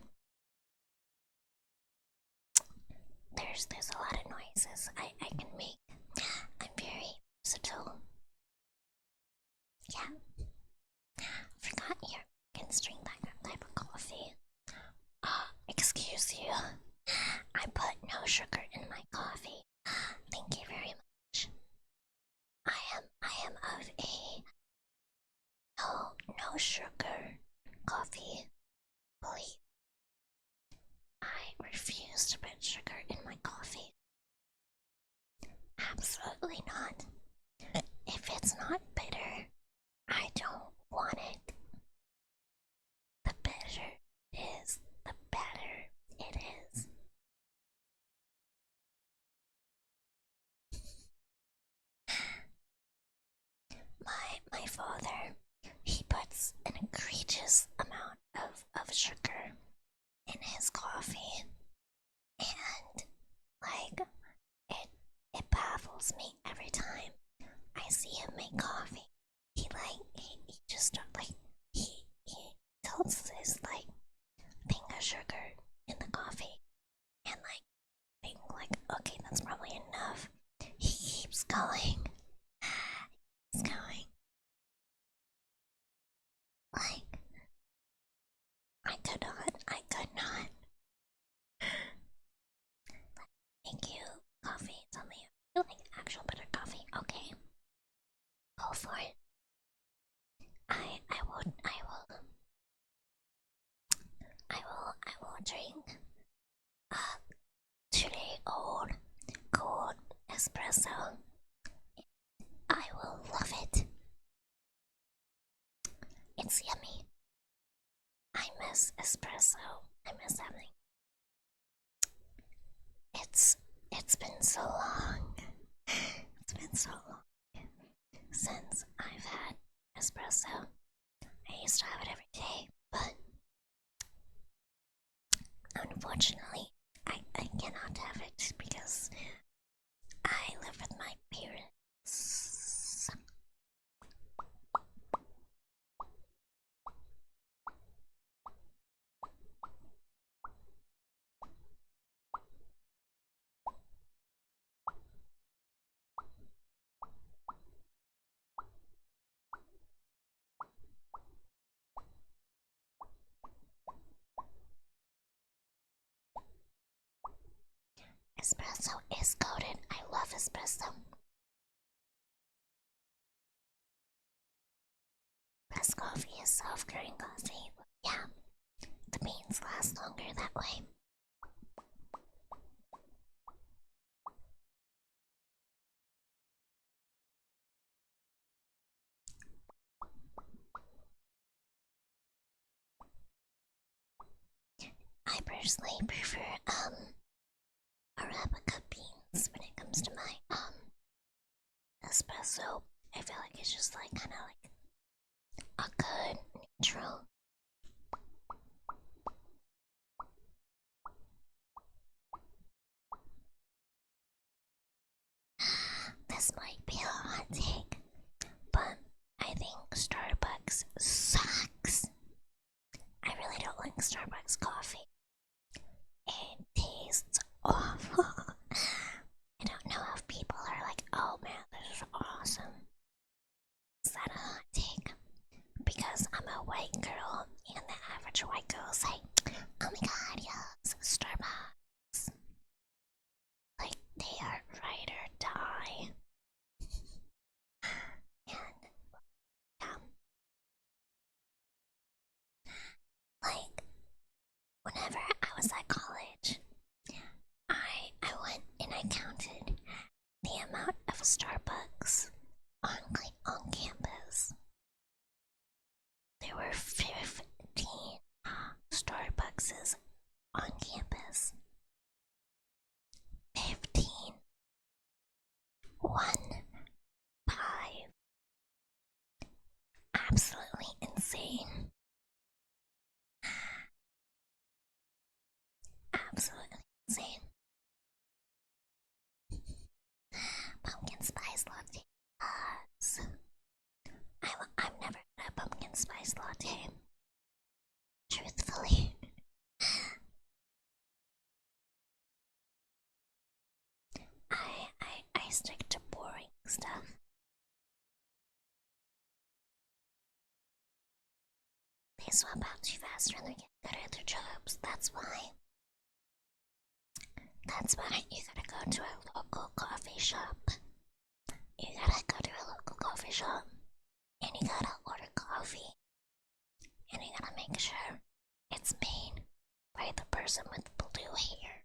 There's a lot of noises I can make. I'm very versatile. Yeah. Forgot here. Can drink that type of coffee. Excuse you. I put no sugar in my coffee. Thank you very much. I am of a no sugar coffee belief. I refuse to put sugar in my coffee. Absolutely not. If it's not bitter, I don't want it. The better it is, the better it is. My father, he puts an egregious amount of sugar in his coffee, and like it baffles me every time I see him make coffee. He just like he tilts his like thing of sugar in the coffee and like being like, okay, that's probably enough. He keeps going. He's going. Like, I could not. Thank you, coffee. Tell me you like actual bitter coffee. Okay. Go for it. I will drink a 2-day old cold espresso. I will love it. It's yummy. I miss espresso. I miss having. It's been so long. It's been so long since I've had espresso. I used to have it every day, but unfortunately, I cannot have it because I live with my parents. Espresso is golden. I love espresso. Best coffee is soft green coffee. Yeah, the beans last longer that way. I personally prefer Arabica beans when it comes to my espresso. I feel like it's just like kind of like a good neutral. Starbucks coffee. It tastes awful. I don't know if people are like, oh man, this is awesome. Is that a hot take? Because I'm a white girl, and the average white girl is like, oh my god, yes, Starbucks. Like, they are ride or die. And, like, whenever I was at college, I went and I counted the amount of Starbucks on campus. There were 15 Starbuckses on campus. 15. 1. 5. Absolutely insane. Absolutely insane. Pumpkin spice latte. I've never had a pumpkin spice latte. Truthfully. I stick to boring stuff. They swap out too fast when they get good at their jobs. That's why. That's why you gotta go to a local coffee shop. You gotta go to a local coffee shop and you gotta order coffee. And you gotta make sure it's made by the person with blue hair.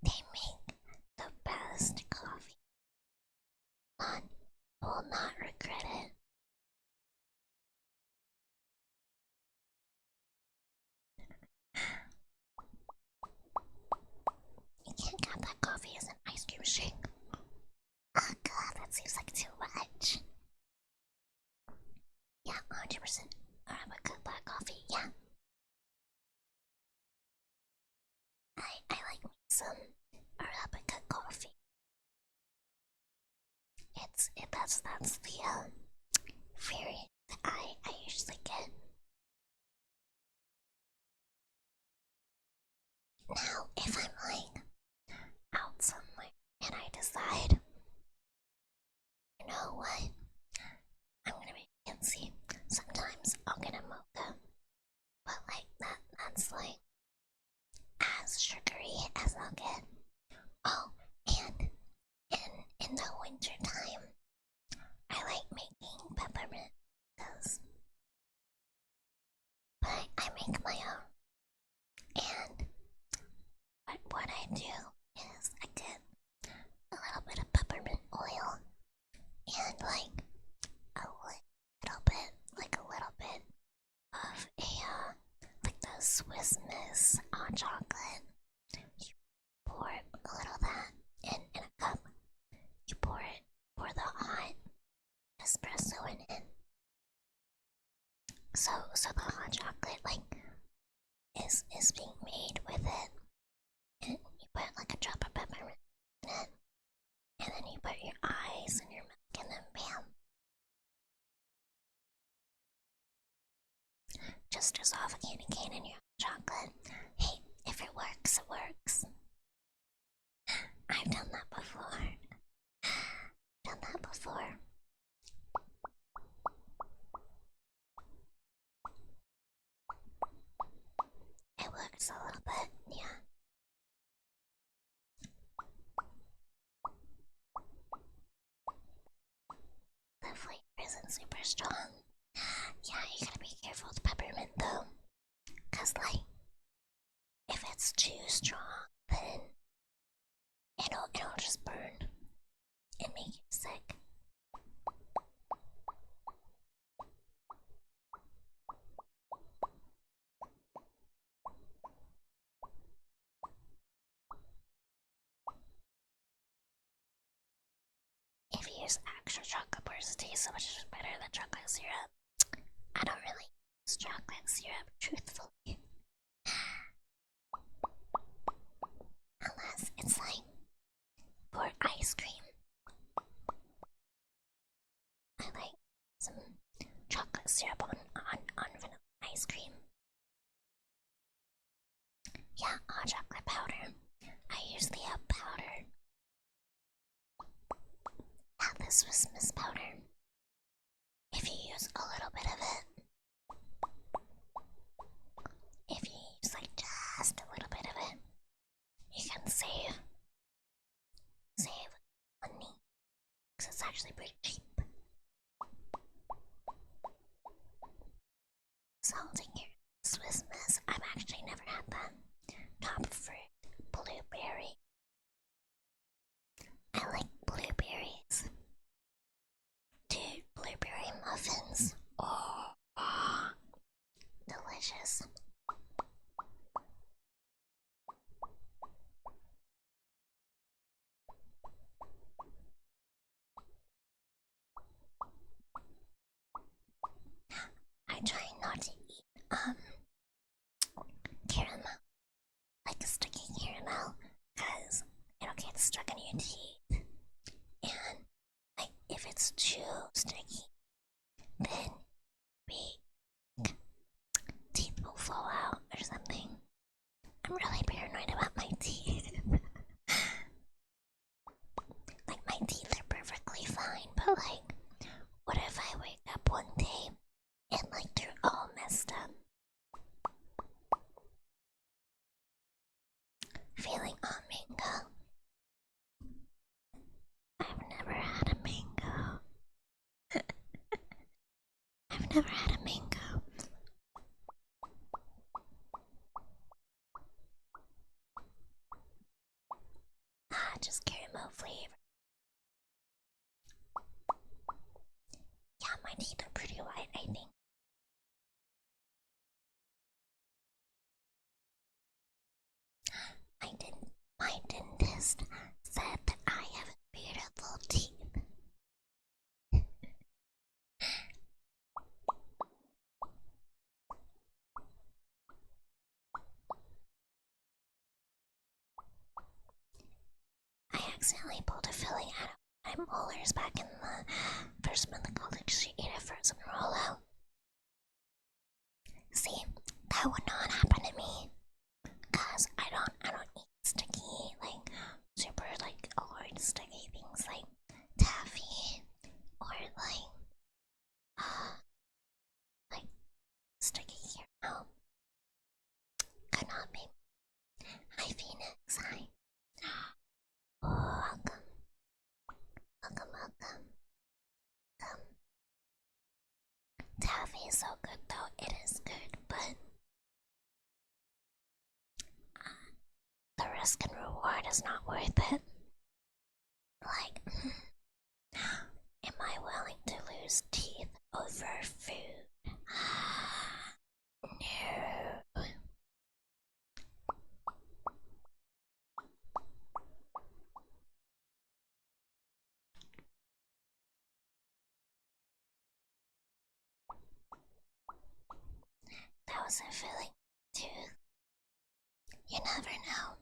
They make the best coffee. One will not regret it. You can't count that coffee as an ice cream shake. Oh god, that seems like too much. Yeah, 100% Arabica black coffee, yeah. I like me some Arabica coffee. That's the variant that I usually get. Now, if I'm like out somewhere and I decide, you know what, I'm gonna be fancy. Sometimes I'll get a mocha, but like that's like as sugary as I'll get. Oh, and in the winter time, I like making peppermint because, but I make my own. And what I do is I get a little bit of peppermint oil and like a little bit of like the Swiss Miss hot chocolate. You pour a little of that in a cup. You pour the hot espresso in it. So the hot chocolate like is being made with it. And you put like a drop of peppermint in it. And then you put your eyes and your milk and then bam. Just dissolve a candy cane in your chocolate. Hey, if it works, it works. I've done that before. It works a little bit, yeah. The flavor isn't super strong. Yeah, you gotta be careful with peppermint though. Cause like, if it's too strong, then it'll just burn and make you sick. If you use actual chocolate bars, it tastes so much better than chocolate syrup. I don't really use chocolate syrup, truthfully. Unless it's like for ice cream. I like some chocolate syrup on vanilla ice cream. Yeah, hot chocolate powder. I use the powder. Yeah, this was Miss Powder. If you use a little bit of it, if you use like just a little bit of it, you can save money. Because it's actually pretty cheap. Salting here, Swiss Miss. I've actually never had that. Top fruit, blueberry. I like blueberries. Dude, blueberry muffins. Oh, delicious. I try not to eat caramel, like sticky caramel, because it'll get stuck in your teeth. And like if it's too sticky, then big teeth will fall out or something. I'm really paranoid about my teeth. Like my teeth are perfectly fine, but like, what if I wake up one day and like they're all messed up? Feeling on mango. I've never had a mango. I've never had a mango. Just caramel flavor. Yeah, my teeth are pretty white, I think. My dentist said that I have beautiful teeth. I accidentally pulled a filling out of my molars back in the first month of college. She ate a frozen Rolo. See, that would not happen to me, cause I don't eat sticky, like super like hard sticky things like taffy or like sticky caramel. Could not be. Hi Phoenix, hi. Oh, welcome. Taffy is so good though, it is good, but the risk and reward is not worth it. Like, am I willing to lose teeth over food? No. That was a filling tooth. You never know.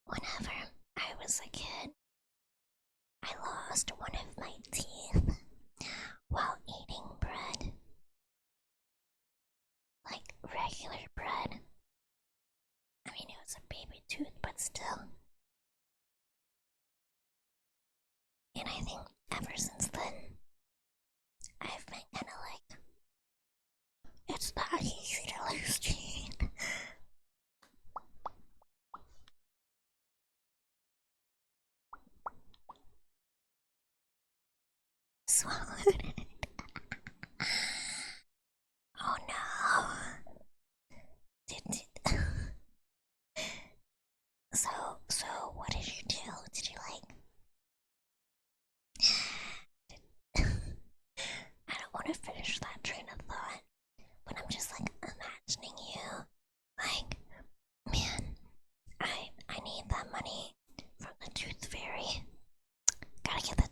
Whenever I was a kid, I lost one of my teeth while eating bread. Like regular bread. I mean, it was a baby tooth, but still. And I think ever since then, I've been kinda like, it's not easy to lose teeth. Swallowed it. Oh no. So what did you do? Did you like? I don't want to finish that train of thought, but I'm just like imagining you, like, man, I need that money from the tooth fairy. Gotta get the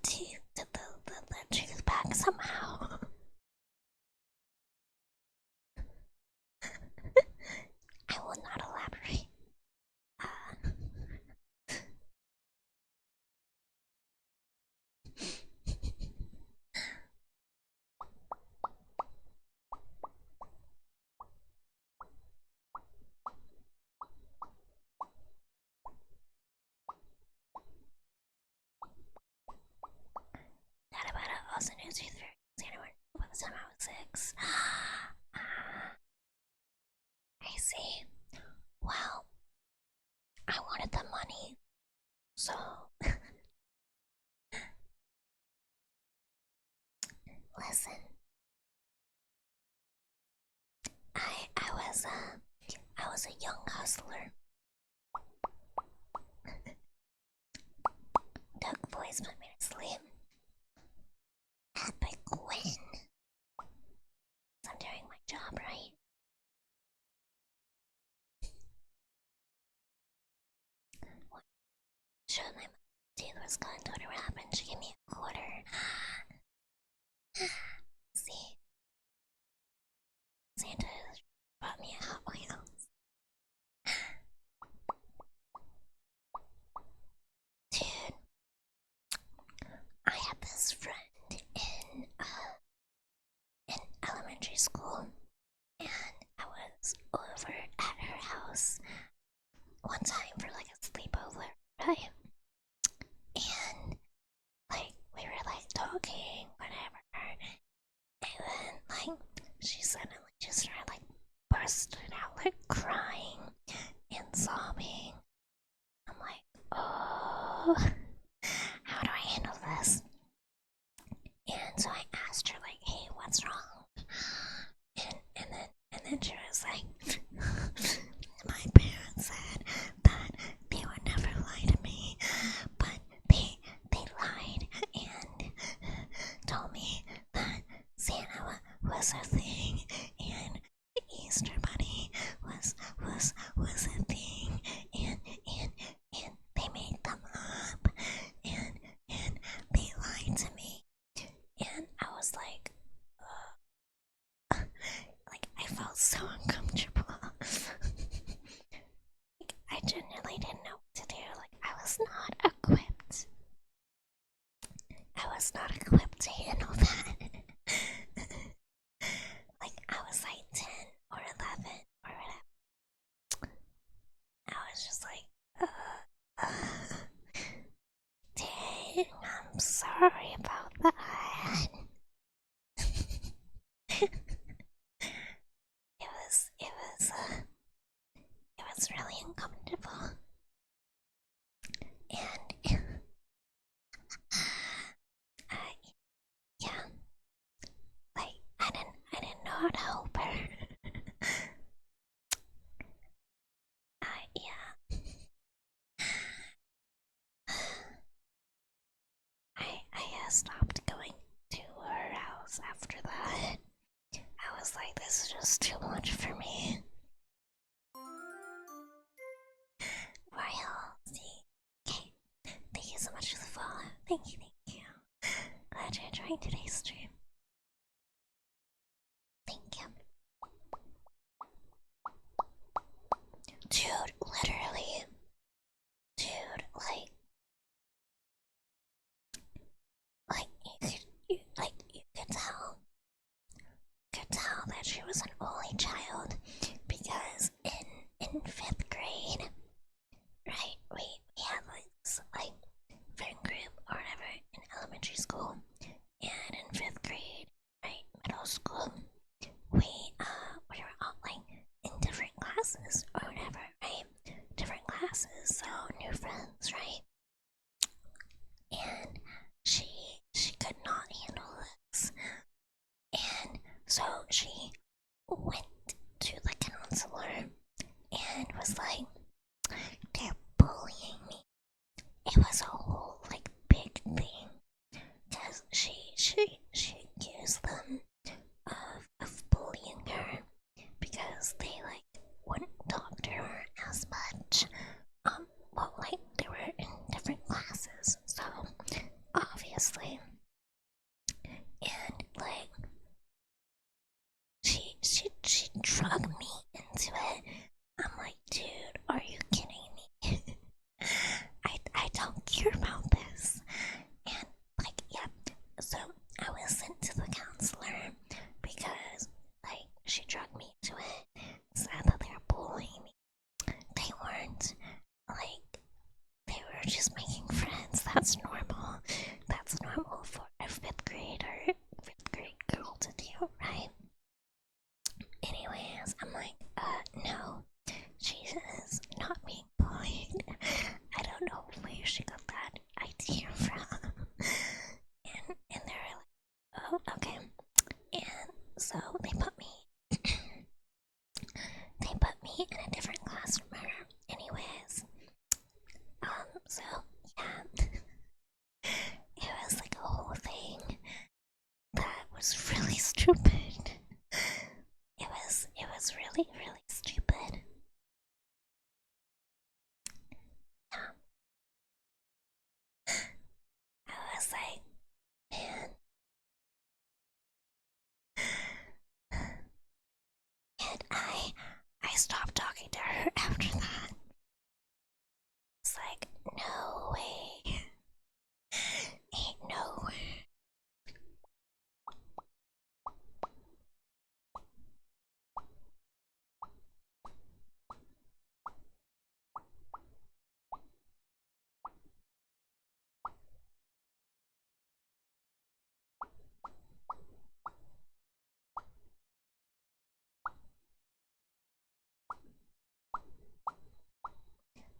tooth back somehow. see. Well, I wanted the money, so listen. I was a young hustler. Doug voice put me to sleep. Epic win. I'm doing my job right. Showed my teeth was going to what happened. She gave me a quarter. See, Santa bought me a Hot Wheels. Dude, I had this friend in elementary school, and I was over at her house one time for like a sleepover, right? And like we were like talking, whatever, and then like she suddenly just started like bursting out like crying and sobbing. I'm like, oh, how do I handle this? And so I asked her like, hey, what's wrong? And then she was like, my parents said that they would never lie to me, but they lied and told me that Santa was a thing and Easter Bunny was a thing, and they made them up, and they lied to me, and I was like I felt so uncomfortable. Like, I genuinely didn't know what to do. Like, I was not equipped. I was not equipped to handle that. Like, I was like 10 or 11 or whatever. I was just like, dang, I'm sorry about that. It was really uncomfortable. And yeah, like I didn't know how to help her. Yeah. I stopped going to her house after that. I was like, this is just too much for me. Royalty. Okay. Thank you so much for the follow. Thank you. Glad you're enjoying today's stream. Thank you. Dude, literally. Dude, like you could tell that she was an only child is. I'm like, no. She is not being bullied. I don't know where she got that idea from. And they were like, oh, okay. And so they put me in a different classroom anyways. So yeah. It was like a whole thing that was really stupid. It was really, really stupid. I was like, man. And I stopped talking to her after that. It's like, no way. Ain't no way.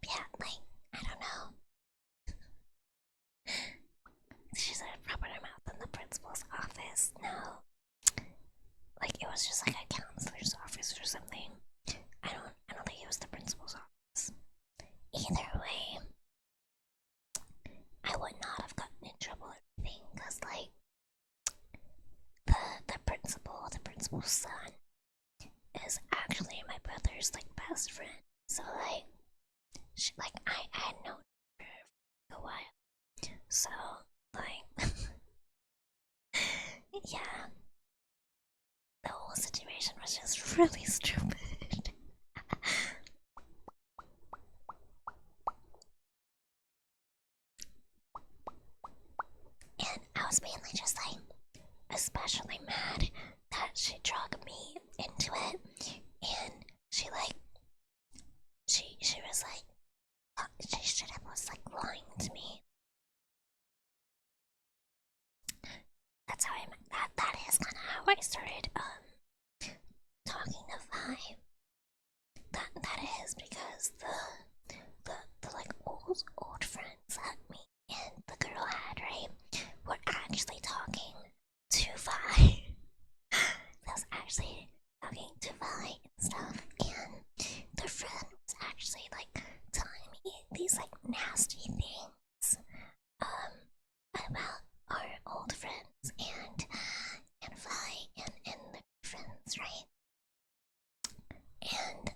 Yeah, like, I don't know. She said rubber her mouth in the principal's office. No. Like, it was just like a counselor's office or something. I don't think it was the principal's office. Either way, I would not have gotten in trouble or anything, because like the principal's son is actually my brother's like best friend. So like I had known her for a while. So like yeah, the whole situation was just really stupid. And I was mainly just like especially mad that she dragged me into it, and she was like she should have was like lying to me. That's how that is kind of how I started talking to Vi. That is because the like old friends that me and the girl had, right, were actually talking to Vi. I was actually talking to Vi and stuff, and the friend was actually like telling me these like nasty things about our old friends and Vi and their friends, right? And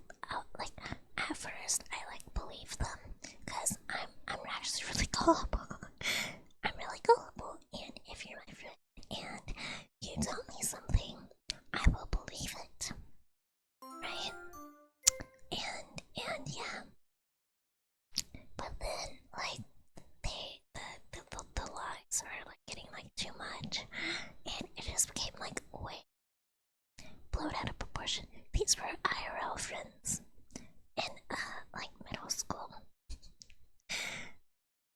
like at first I like believed them because I'm actually really gullible. I'm really gullible, and if you're my friend and you tell me something, I will believe it, right? And yeah, but then like the lies are like getting like too much, and it just became like way blown out of proportion. These were IRL friends in like middle school.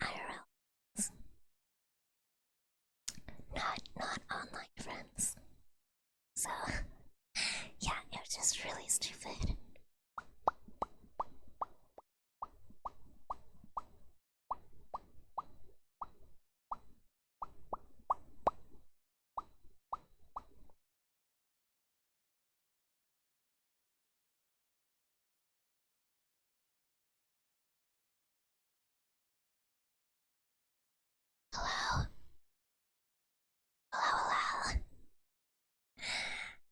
IRL, not online friends. So yeah, it was just really stupid. Hello? Hello, hello.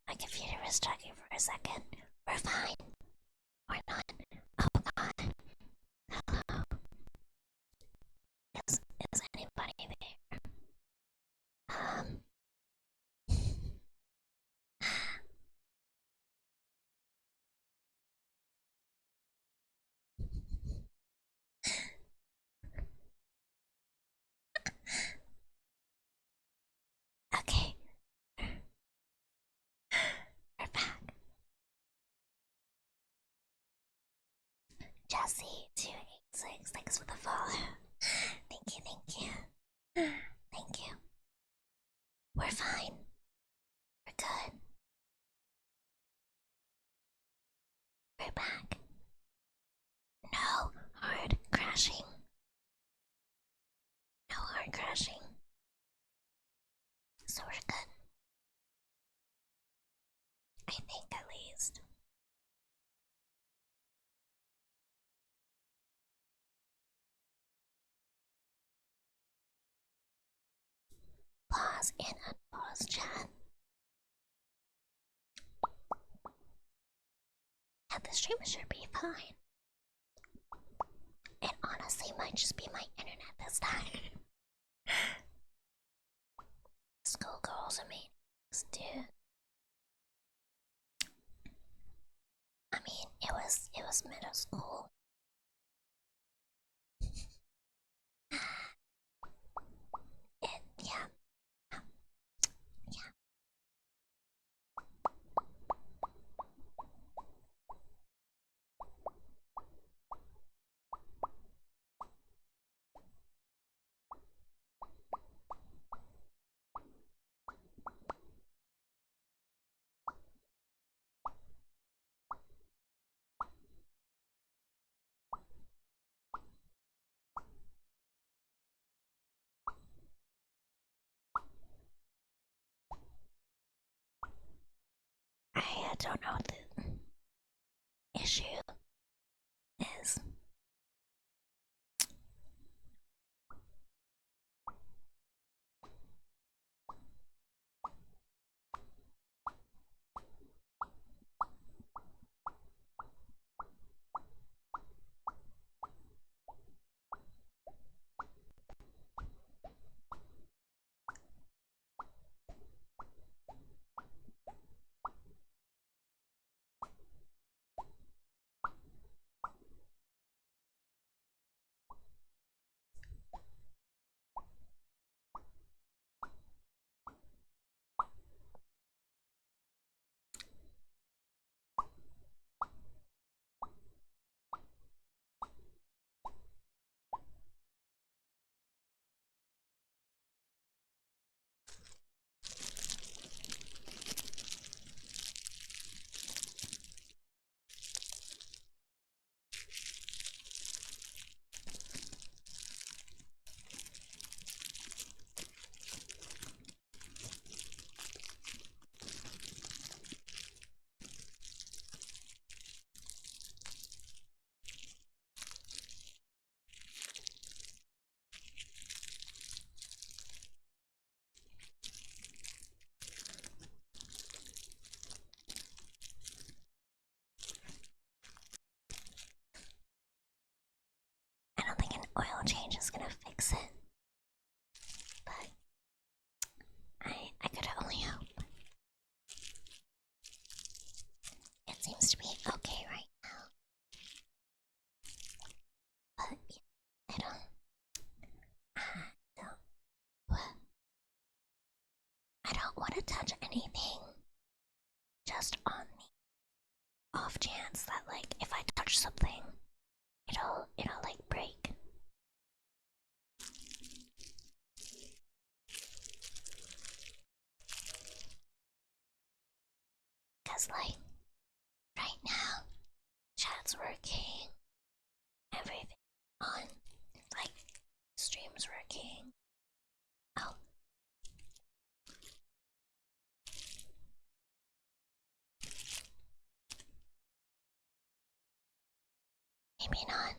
My computer was talking for a second. We're fine. We're not. Oh god. Hello. Is anybody there? Um. Okay. We're back. Jesse286, thanks for the follow. Thank you, thank you. Thank you. We're fine. We're good. We're back. No hard crashing. No hard crashing. So we're good. I think at least. Pause and unpause chat. And the stream should be fine. It honestly might just be my internet this time. Schoolgirls and maniacs, dude. I mean, it was middle school. Yeah. I don't know what the issue is. I don't think an oil change is gonna fix it. But I could only hope. It seems to be okay right now. But yeah, I don't want to touch anything just on the off chance that like if I touch something it'll like break. Cause like right now chat's working, everything on like stream's working. Oh, maybe not.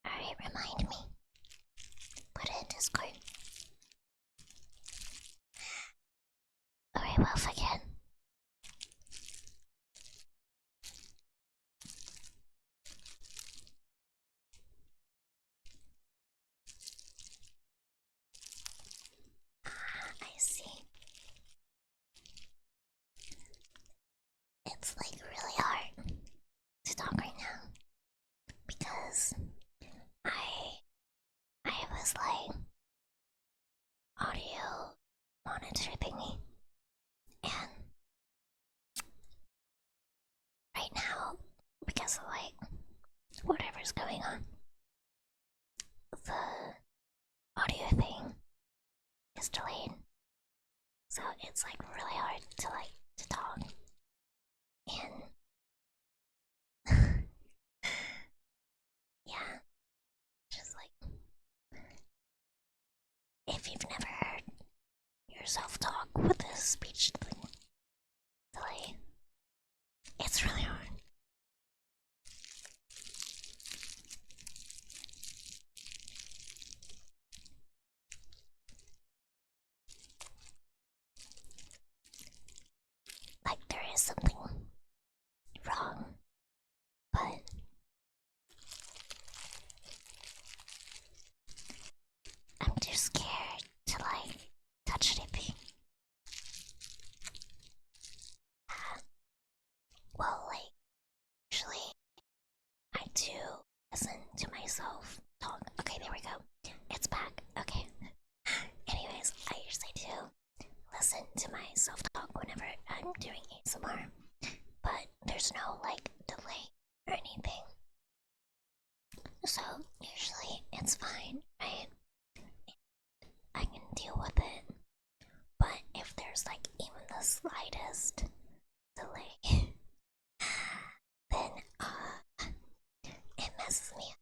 Alright, remind me. Discord. Alright, well, forget. I see. It's like really hard to talk right now because I I have this like audio monitor thingy, and right now, because of like whatever's going on, the audio thing is delayed, so it's like really hard to talk. And yeah, just like if you've never heard yourself talk with a speech delay, it's really hard. Like there is something wrong, but I'm too scared to like touch anything. Well, like usually I do listen to myself talk. Okay, there we go. It's back. Okay. Anyways, I usually do listen to myself talk whenever I'm doing ASMR, but there's no like delay or anything. So usually it's fine, right? I can deal with it. But if there's like even the slightest delay, then it messes me up.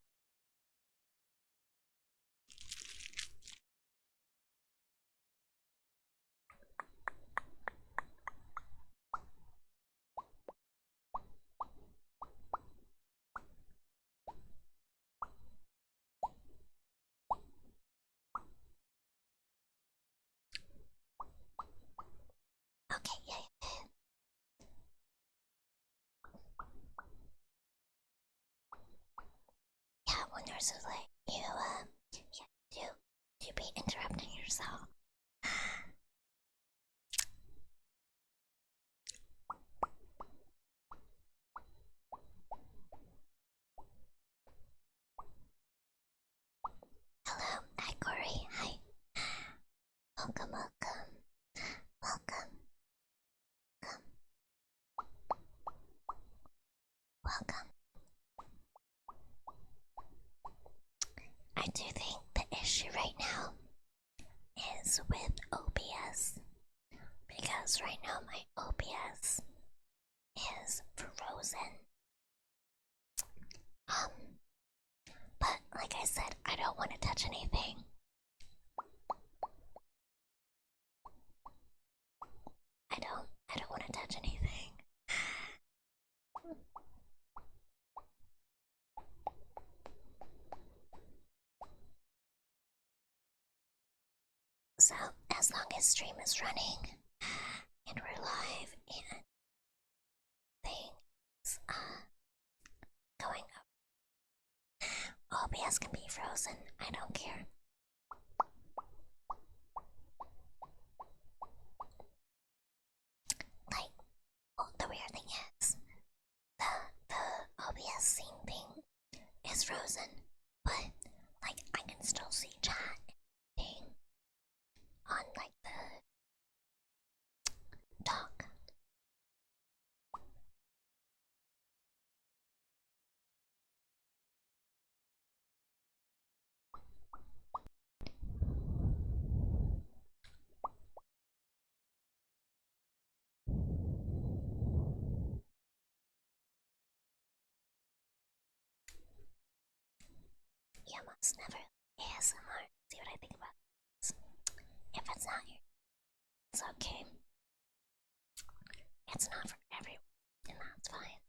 Okay, yeah. Yeah, when there's like yeah, do be interrupting yourself. Hello, hi Corey, hi. Welcome, welcome, welcome, welcome. I do think the issue right now is with OBS, because right now my OBS is frozen. But like I said, I don't want to touch anything. I don't want to touch anything. So as long as stream is running and we're live and things going up, OBS can be frozen. I don't care. Like, well, the weird thing is, the OBS scene thing is frozen, but like I can still see chat thing on like the dock. You must never ASMR. See what I think about this. If it's not you, it's okay. It's not for everyone, and that's fine.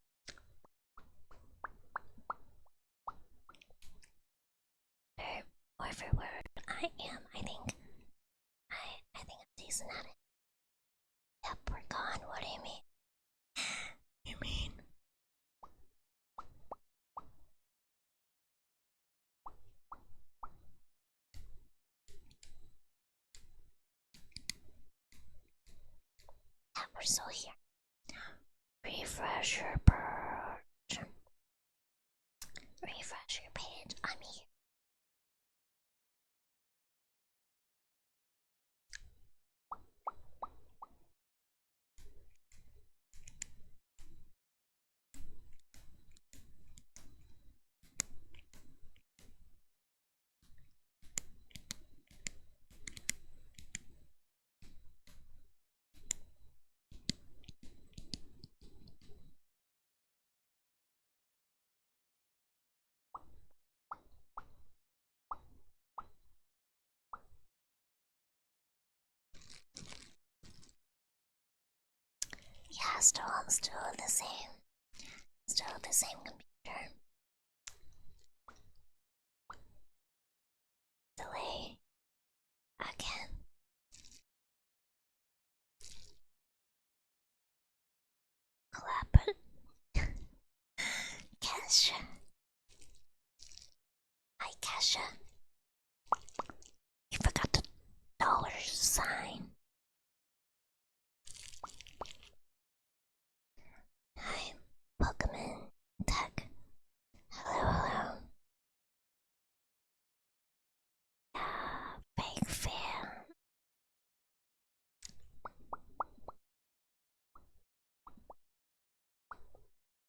Word for word, I am isn't that it? Yep, we're gone. What do you mean? You mean? Yeah, we're still here. Refresh your page. Refresh your page. I'm here. Yeah, still the same. Still the same computer. Delay again. Clap it. Kesha. Hi, Kesha. You forgot the dollar sign. Hi, Pokemon Tech. Hello, hello. Yeah, big fan.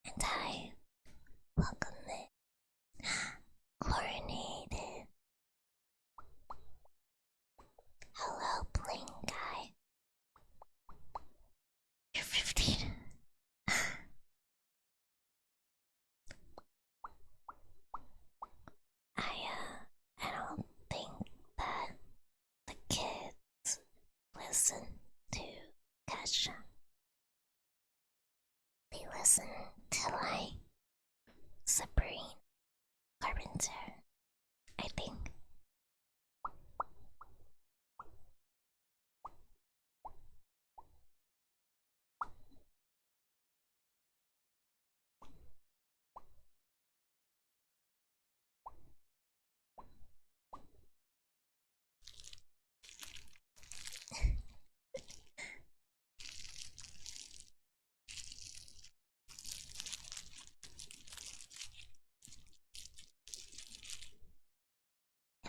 And hi, Pokemon Chlorinated. Hello, Bling Guy. You're 15. I don't think that the kids listen to Kesha. They listen to like Sabrine Carpenter, I think.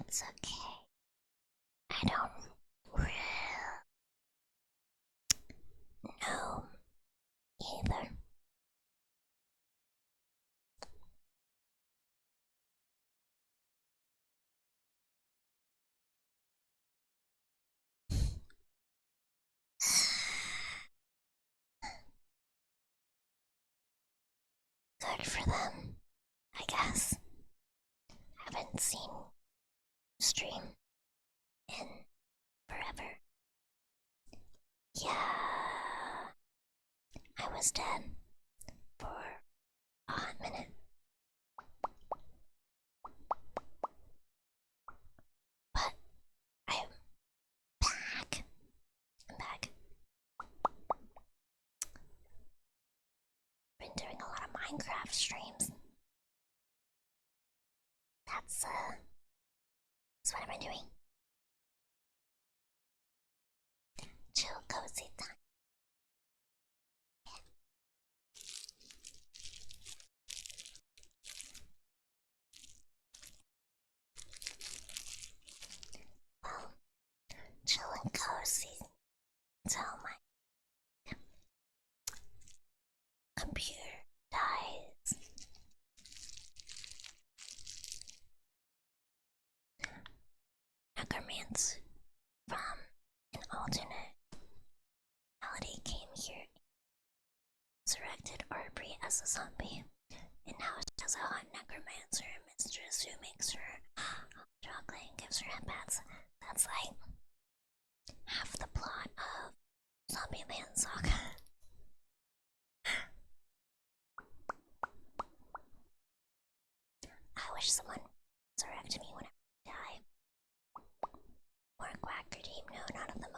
It's okay. I don't really know either. Good for them, I guess. Haven't seen stream in forever. Yeah, I was dead for a hot minute. But I'm back. I'm back. Been doing a lot of Minecraft streams. That's what I've been doing. Chill, cozy time. Well, chill and cozy until my computer dies. Necromancer from an alternate reality came here, resurrected Aubrey as a zombie, and now she has a hot necromancer mistress who makes her hot chocolate and gives her headbands. That's like half the plot of Zombieland Saga. I wish someone resurrected me when I die. Or Quacker Team, no, none of them.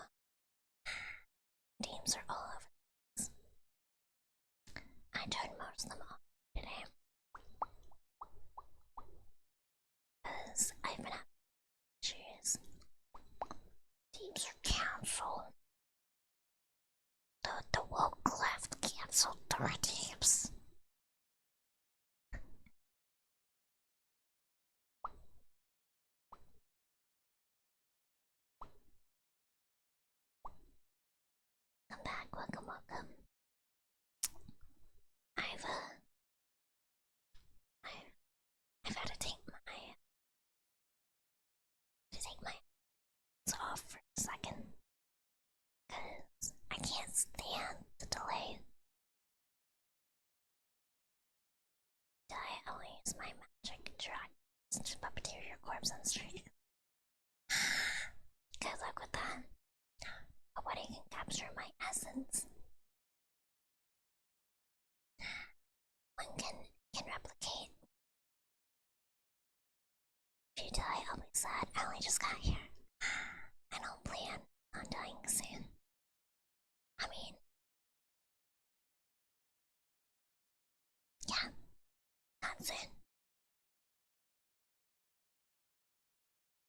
been having issues. Teams are cancelled. The woke left canceled 3 teams. Come back, welcome, welcome. I've had to take my hands off for a second, cause I can't stand the delay. I only use my magic drag to puppeteer your corpse on stream. Good luck with that. Nobody can capture my essence. One can replicate. If you die, I'll be sad. I only just got here. I don't plan on dying soon. I mean, yeah, not soon.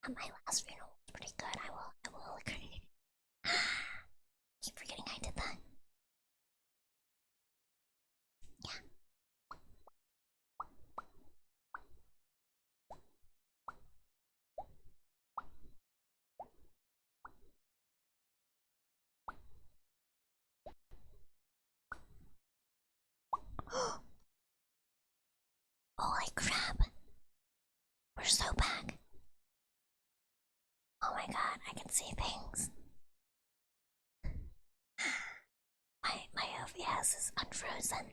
My last funeral was pretty good. I will agree. Keep forgetting I did that. Yeah. Holy crap. We're so back. Oh my god, I can see things. My OBS is unfrozen.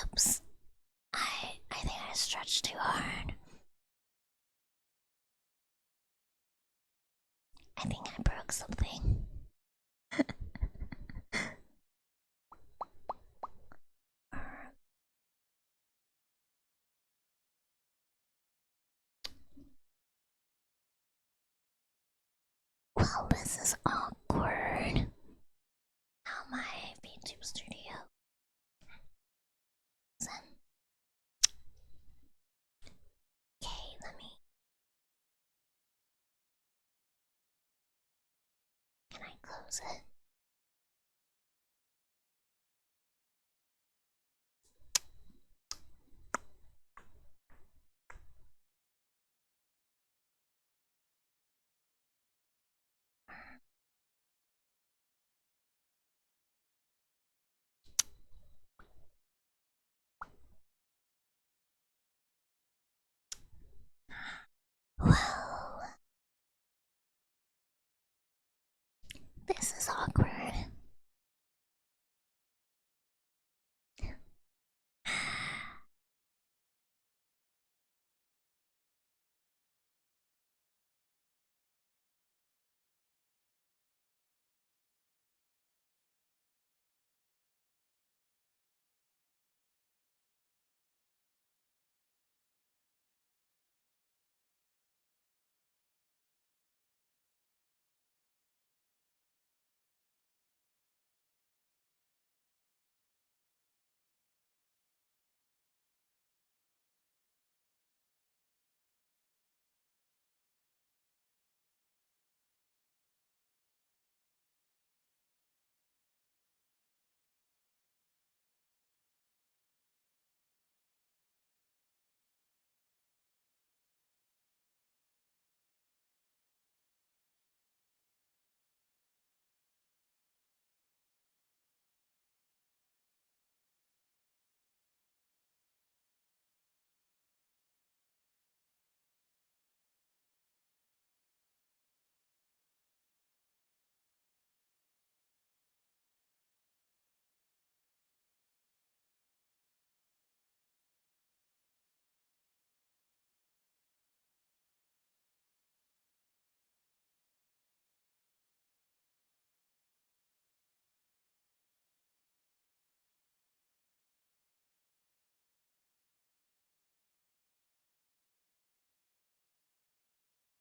Oops. I think I stretched too hard. I think I broke something. Well, this is awkward. How my YouTube studio is in. Okay, let me. Can I close it?